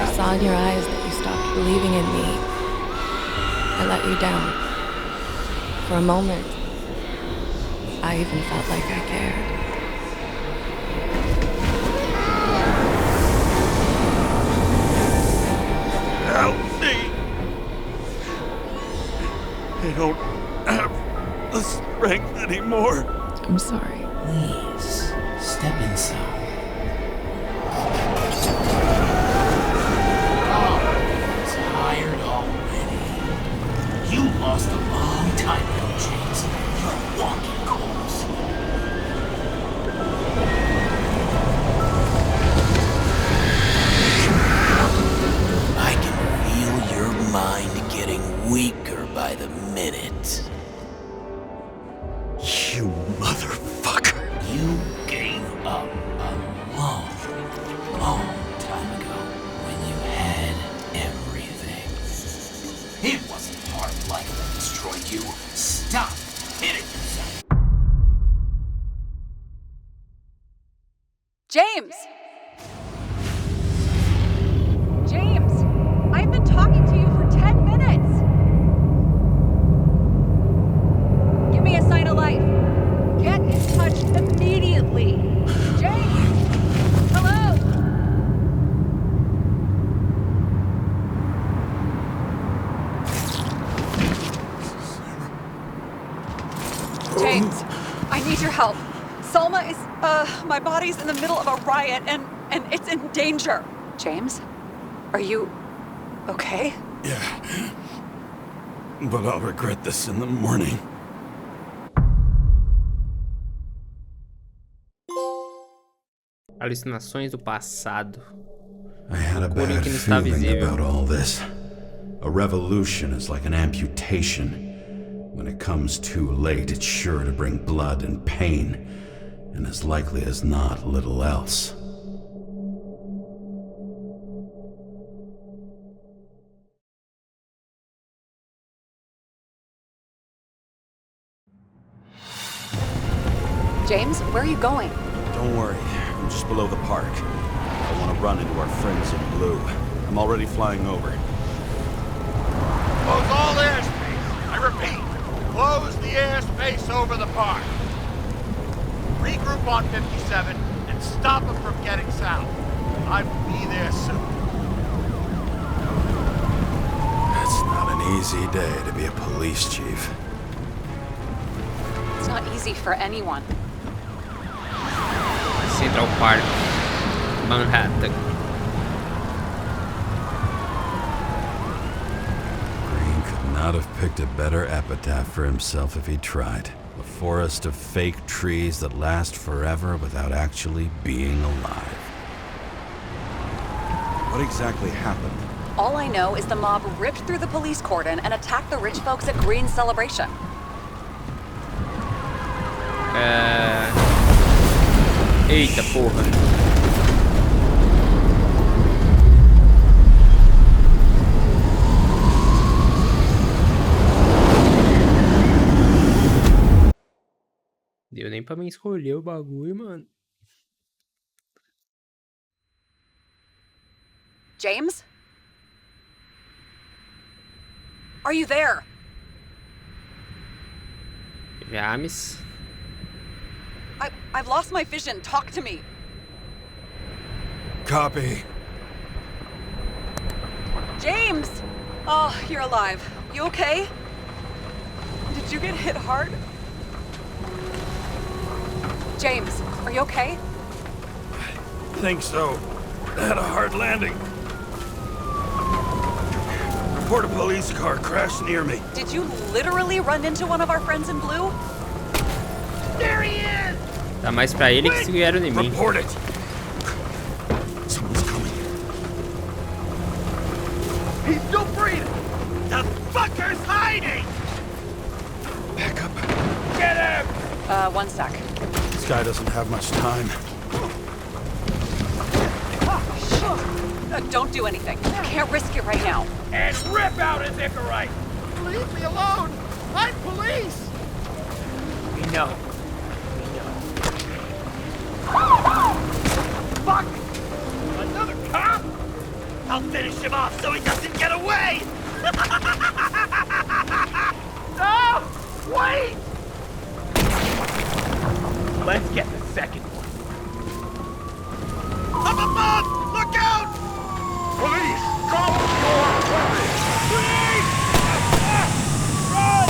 I saw in your eyes that you stopped believing in me. I let you down. For a moment, I even felt like I cared. Help anymore. I'm sorry. Please, step inside. Oh, tired already. You lost a long time ago, James. You're a walking corpse. I can feel your mind getting weaker by the minute. You motherfucker. You gave up a long, long time ago when you had everything. It wasn't hard life that destroyed you. Stop hitting yourself. James! James! I've been talking to you for 10 minutes! Give me a sign of life. Get in touch immediately. James! Hello? James, I need your help. Salma is, my body's in the middle of a riot and it's in danger. James? Are you okay? Yeah. But I'll regret this in the morning. Alucinações do passado. I had a Procure bad que não está feeling visível. about all this. A revolution is like an amputation. When it comes too late, it's sure to bring blood and pain, and as likely as not, little else. James, where are you going? Don't worry, I'm just below the park. I want to run into our friends in blue. I'm already flying over. Close all airspace. I repeat, close the airspace over the park. Regroup on 57 and stop them from getting south. I will be there soon. It's not an easy day to be a police chief. It's not easy for anyone. Central Park, Manhattan. Green could not have picked a better epitaph for himself if he tried. A forest of fake trees that last forever without actually being alive. What exactly happened? All I know is the mob ripped through the police cordon and attacked the rich folks at Green's celebration. Eita porra. Deu nem pra mim escolher o bagulho, mano. James? Are you there? James? I've lost my vision. Talk to me. Copy. James! Oh, you're alive. You okay? Did you get hit hard? James, are you okay? I think so. I had a hard landing. Report a police car crashed near me. Did you literally run into one of our friends in blue? There he is! Tá mais pra ele que se vieram em mim. Report it. Someone's coming. He's still breathing! The fucker's hiding! Back up. Get him! One sec. This guy doesn't have much time. Don't do anything. Can't risk it right now. And rip out his Icarite! Leave me alone! I'm police! We know. Fuck! Another cop? I'll finish him off so he doesn't get away! No! Wait! Let's get the second one. Up above! Look out! Police! Drop your weapons! Police! Run!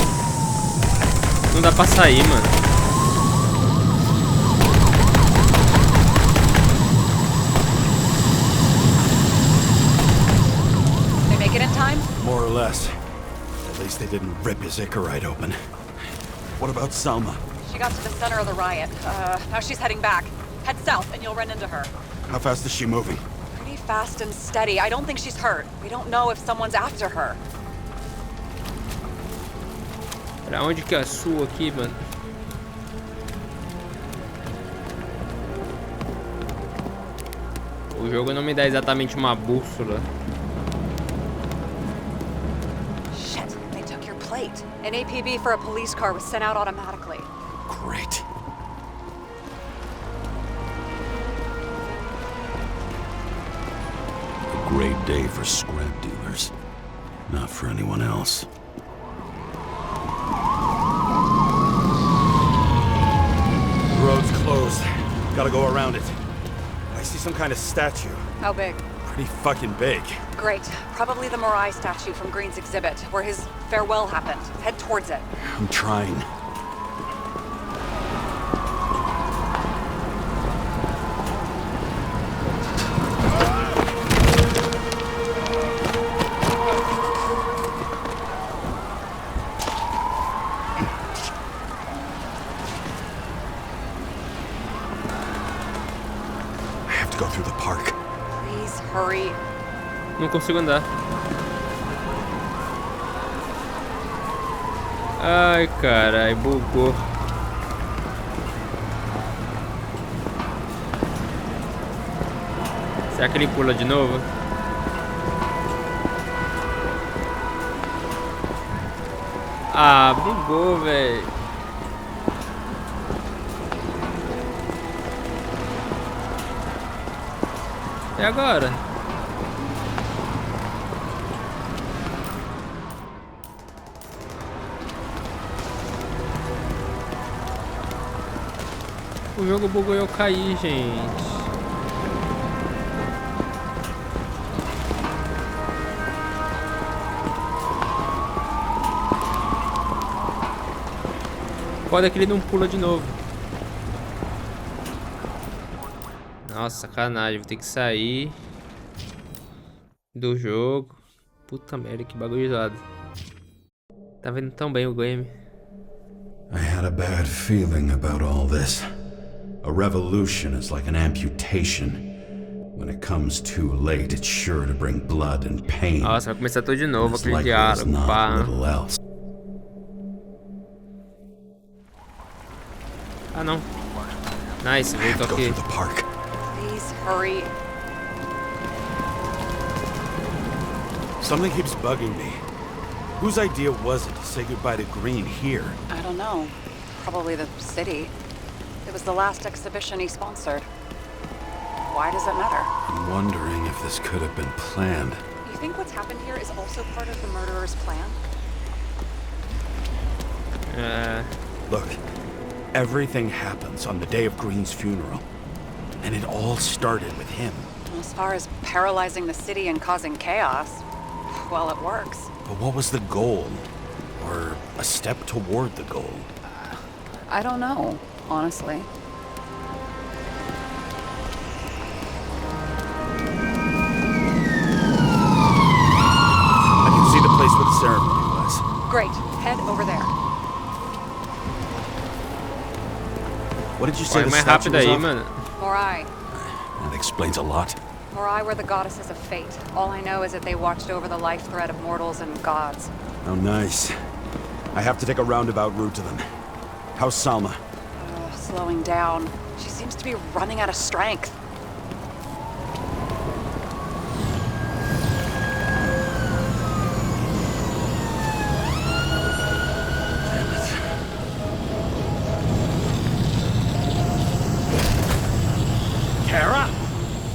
Não dá pra sair, mano. less. At least they didn't rip his Icarite open. What about Salma? She got to the center of the riot. Now she's heading back. Head south and you'll run into her. How fast is she moving? Pretty fast and steady. I don't think she's hurt. We don't know if someone's after her. Pra onde que é a sua aqui, mano? O jogo não me dá exatamente uma bússola. Shit, they took your plate. An APB for a police car was sent out automatically. Great. A great day for scrap dealers. Not for anyone else. The road's closed. Gotta go around it. I see some kind of statue. How big? Pretty fucking big. Great. Probably the Morai statue from Green's exhibit, where his farewell happened. Head towards it. I'm trying. Go through the park. Please hurry. Não consigo andar. Ai, carai, bugou. Será que ele pula de novo? Ah, bugou, velho. E agora? O jogo bugou e eu caí, gente. Foda que ele não pula de novo. Nossa, sacanagem, vou ter que sair do jogo. Puta merda, que bagulho zoado. Tá vendo tão bem o game. I had a bad feeling about all this. A revolution is like an amputation. When it comes too late, it's sure to bring blood and pain. Nossa, vai começar tudo de novo, As aquele likely as diálogo, not pá. little else. Ah, não. Nice, voltou Go aqui. through the park. Please hurry. Something keeps bugging me. Whose idea was it to say goodbye to Green here? I don't know. Probably the city. It was the last exhibition he sponsored. Why does it matter? I'm wondering if this could have been planned. You think what's happened here is also part of the murderer's plan? Look, everything happens on the day of Green's funeral. And it all started with him. As far as paralyzing the city and causing chaos, well, it works. But what was the goal? Or a step toward the goal? I don't know, honestly. I can see the place where the ceremony was. Great. Head over there. What did you say Vai the mais statue rápido was aí, of? mano. Morai. That explains a lot. Morai were the goddesses of fate. All I know is that they watched over the life thread of mortals and gods. Oh, nice. I have to take a roundabout route to them. How's Salma? Slowing down. She seems to be running out of strength. Karra?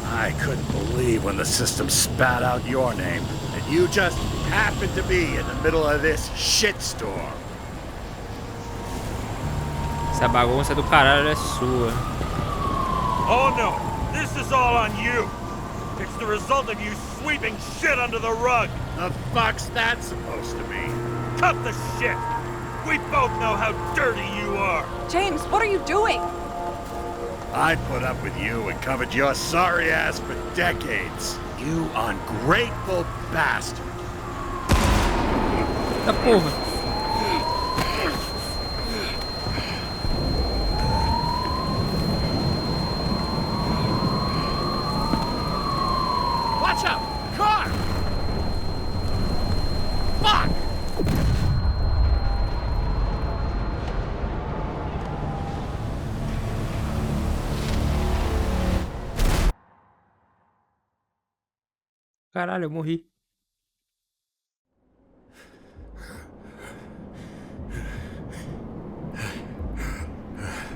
I couldn't believe when the system spat out your name, and you just happened to be in the middle of this shitstorm. Essa bagunça do caralho é sua. Oh no, this is all on you. It's the result of you sweeping shit under the rug. The fuck's that supposed to mean? Cut the shit. We both know how dirty you are. James, what are you doing? I put up with you and covered your sorry ass for decades. You ungrateful bastard. Da porra. Watch out! Car! Fuck! Caralho, eu morri.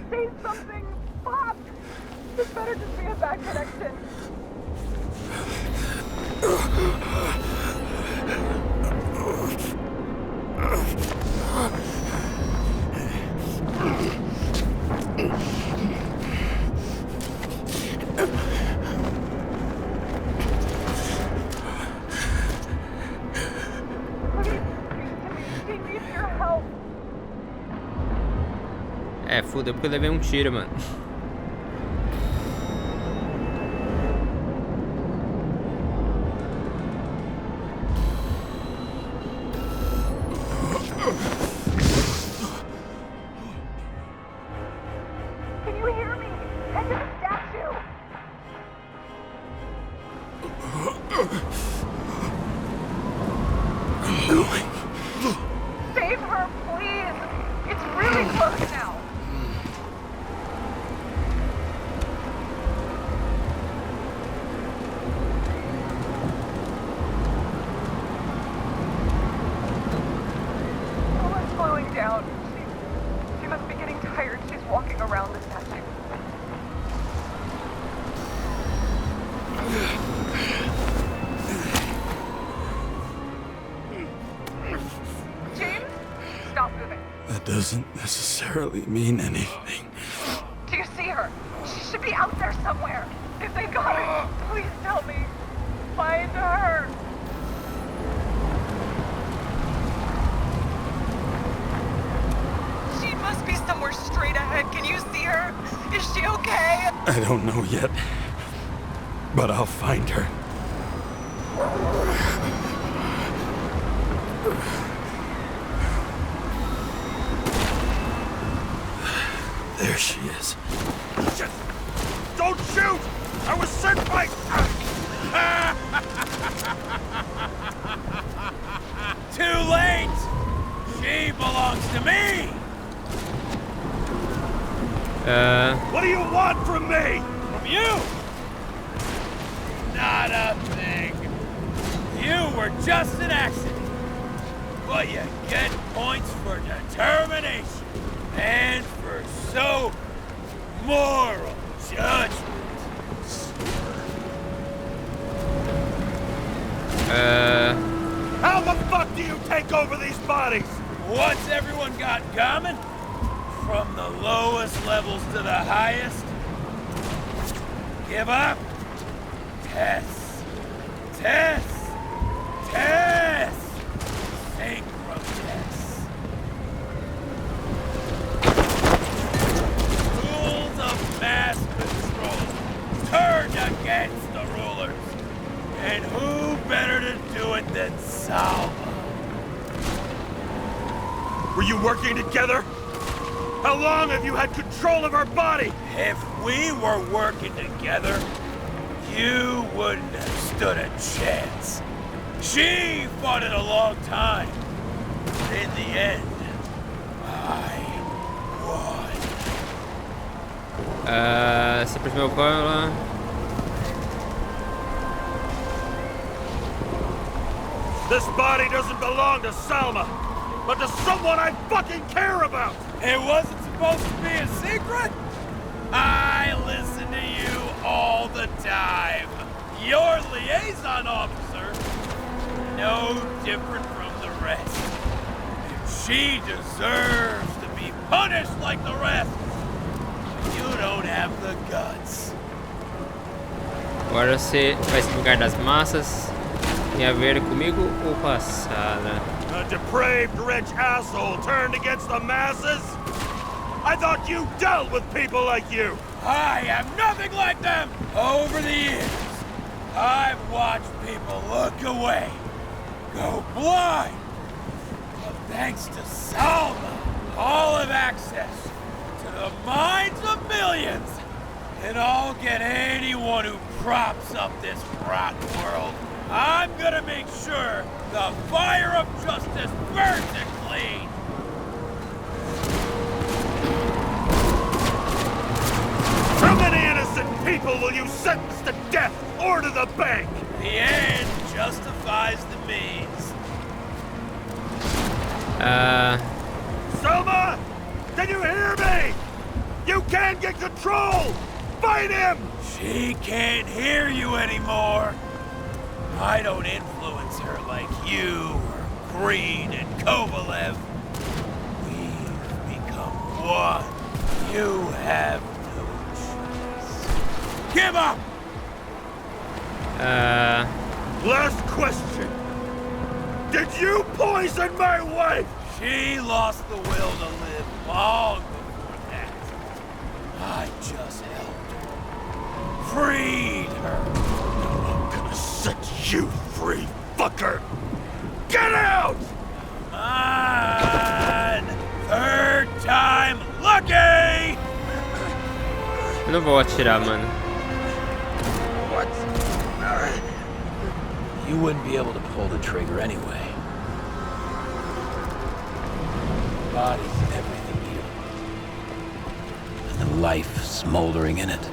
Say something! Fuck! This better just be a bad connection. É, fudeu porque eu levei um tiro, mano. Can you hear me? Enter the statue! I'm going. Save her, please! It's really close now! Someone's slowing down. She must be getting tired. She's walking around the statue. James, stop moving. That doesn't necessarily mean anything. Do you see her? She should be out there somewhere. If they got her, please tell me. Find her. She must be somewhere straight ahead. Can you see her? Is she okay? I don't know yet, but I'll find her. There she is. Shit! Don't shoot! I was sent by... Too late! She belongs to me! What do you want from me? From you! Not a thing. You were just an accident. But you get points for determination and for so moral judgment. How the fuck do you take over these bodies? What's everyone got in common? From the lowest levels to the highest? Give up? Test. Test. Test. Sacrum test. Rules of mass control turned against the rulers. And who better to do it than Salma? Were you working together? How long have you had control of her body? If we were working together, you wouldn't have stood a chance. She fought it a long time. In the end, I won. Você percebeu qual ela? This body doesn't belong to Salma, but to someone I fucking care about! It wasn't supposed to be a secret? I listen to you all the time. Your liaison officer, no different from the rest. And she deserves to be punished like the rest. You don't have the guts. Agora você vai se vingar das massas. Tem a ver comigo ou passada? A depraved rich asshole turned against the masses? I thought you dealt with people like you! I am nothing like them! Over the years, I've watched people look away, go blind, Thanks to Salma, I'll have access to the minds of millions. And I'll get anyone who props up this rotten world. I'm gonna make sure the fire of justice burns it clean. How many innocent people will you sentence to death or to the bank? The end justifies the means. Selma! Can you hear me? You can't get control! Fight him! She can't hear you anymore. I don't influence her like you or Green and Kovalev. We've become one. You have no choice. Give up! Last question. Did you poison my wife? She lost the will to live long before that. I just helped her. Freed her. I'm gonna set you free, fucker! Get out! Come on! Third time lucky! Eu não vou atirar, mano. What? You wouldn't be able to pull the trigger anyway. Body's everything here. And the life smoldering in it.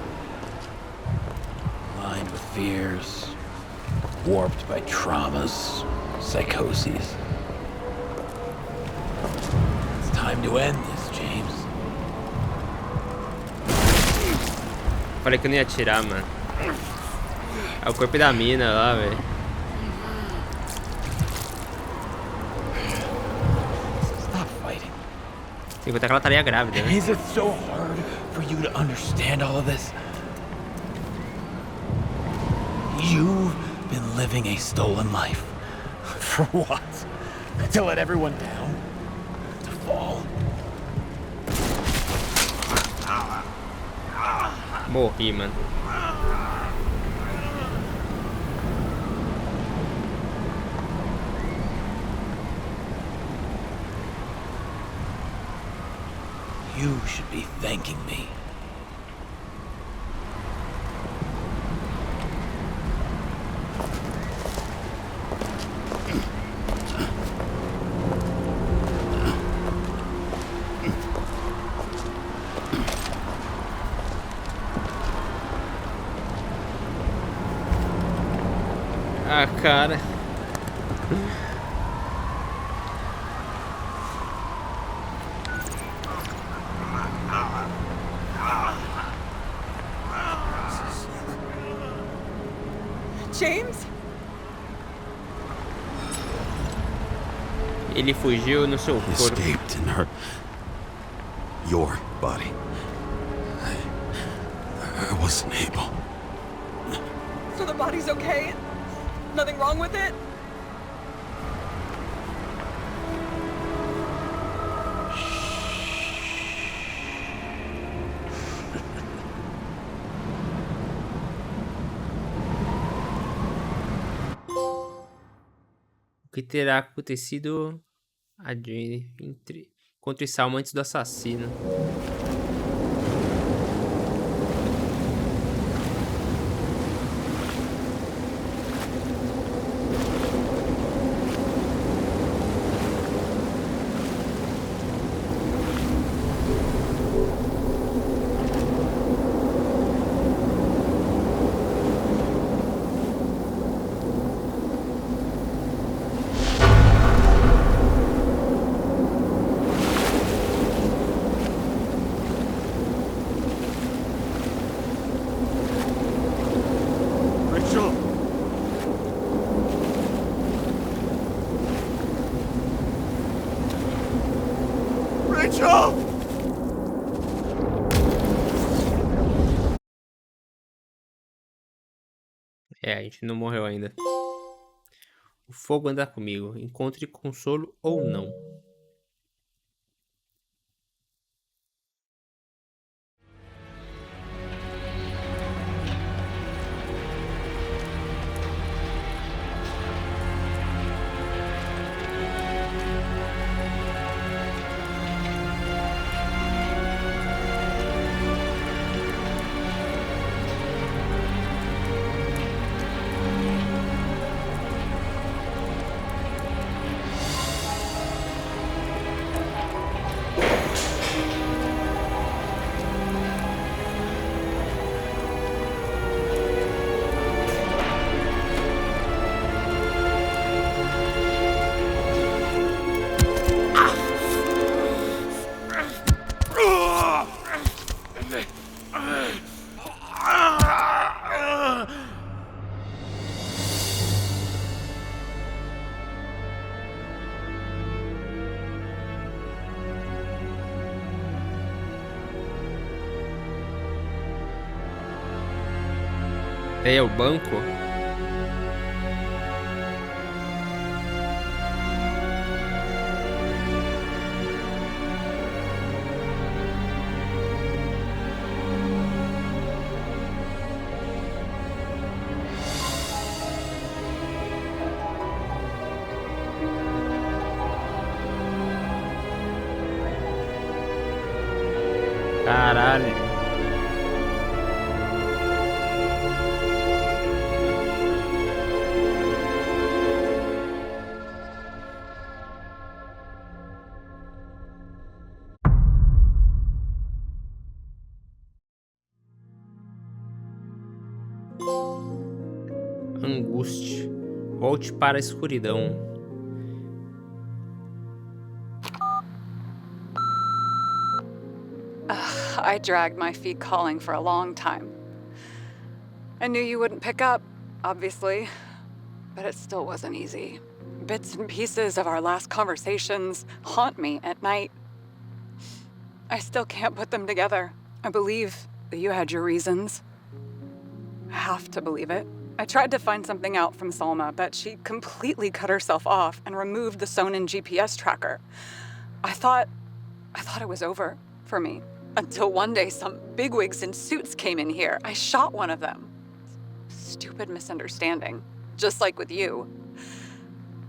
Lined with fears, warped by traumas, psychoses. It's time to end this, James. Falei que eu não ia atirar, mano. É o corpo da mina lá, velho. Stop fighting. Tem que contar que ela estaria grávida, né? Is it so hard for you to understand all of this? You've been living a stolen life. For what? To let everyone down? To fall? Morri, mano. You should be thanking me. Ah, cara. James? Ele fugiu no seu corpo. Escaped in her... your body. I wasn't able. So the body's okay? Nothing wrong with it? O que terá acontecido a Jane contra Salma antes do assassino? É, a gente não morreu ainda. O fogo anda comigo. Encontre consolo ou não. É o banco? Caralho. Angústia. Volte para a escuridão. I dragged my feet calling for a long time. I knew you wouldn't pick up, obviously, but it still wasn't easy. Bits and pieces of our last conversations haunt me at night. I still can't put them together. I believe that you had your reasons. I have to believe it. I tried to find something out from Salma, but she completely cut herself off and removed the Sonin GPS tracker. I thought it was over for me. Until one day some bigwigs in suits came in here. I shot one of them. Stupid misunderstanding, just like with you.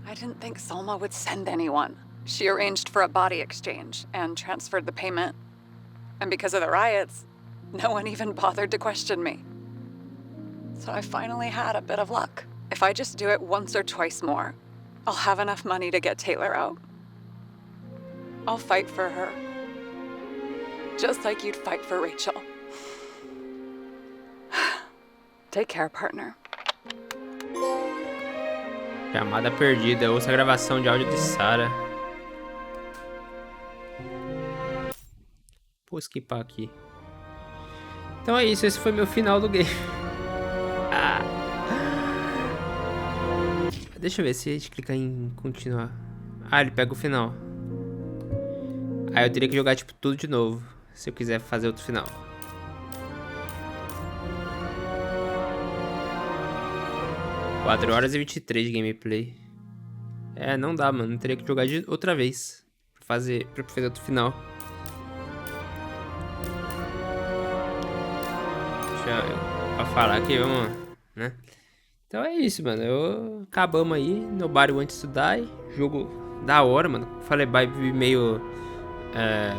I didn't think Salma would send anyone. She arranged for a body exchange and transferred the payment. And because of the riots, no one even bothered to question me. So I finally had a bit of luck. If I just do it once or twice more, I'll have enough money to get Taylor out. I'll fight for her. Just like you'd fight for Rachel. Take care, partner. Chamada perdida. Ouça a gravação de áudio de Sarah. Vou skipar aqui. Então é isso. Esse foi meu final do game. Deixa eu ver se a gente clicar em continuar. Ah, ele pega o final. Aí eu teria que jogar tipo tudo de novo, se eu quiser fazer outro final. – 4 horas e 23 de gameplay. É, não dá, mano. Eu teria que jogar de outra vez pra fazer outro final. Deixa eu falar aqui, vamos, né? Então é isso, mano. Acabamos aí. Nobody Wants to Die. Jogo da hora, mano. Falei, vibe meio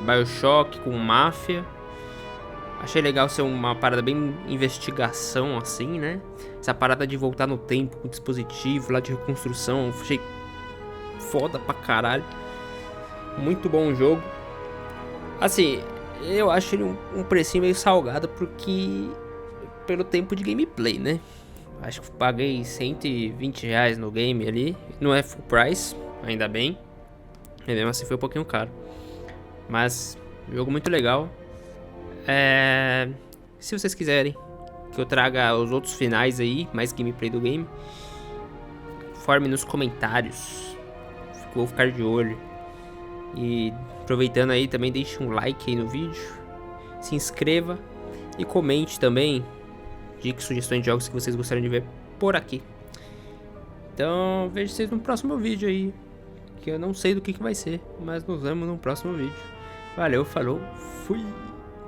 Bioshock com máfia. Achei legal ser uma parada bem investigação, assim, né? Essa parada de voltar no tempo com dispositivo lá de reconstrução. Achei foda pra caralho. Muito bom o jogo. Assim, eu acho ele um precinho meio salgado pelo tempo de gameplay, né? Acho que paguei R$120 no game ali. Não é full price, ainda bem. E mesmo assim foi um pouquinho caro. Mas, jogo muito legal. Se vocês quiserem que eu traga os outros finais aí, mais gameplay do game, informe nos comentários. Vou ficar de olho. E aproveitando aí, também deixe um like aí no vídeo. Se inscreva e comente também dicas, sugestões de jogos que vocês gostariam de ver por aqui. Então, vejo vocês no próximo vídeo aí, que eu não sei do que vai ser, mas nos vemos no próximo vídeo. Valeu, falou, fui!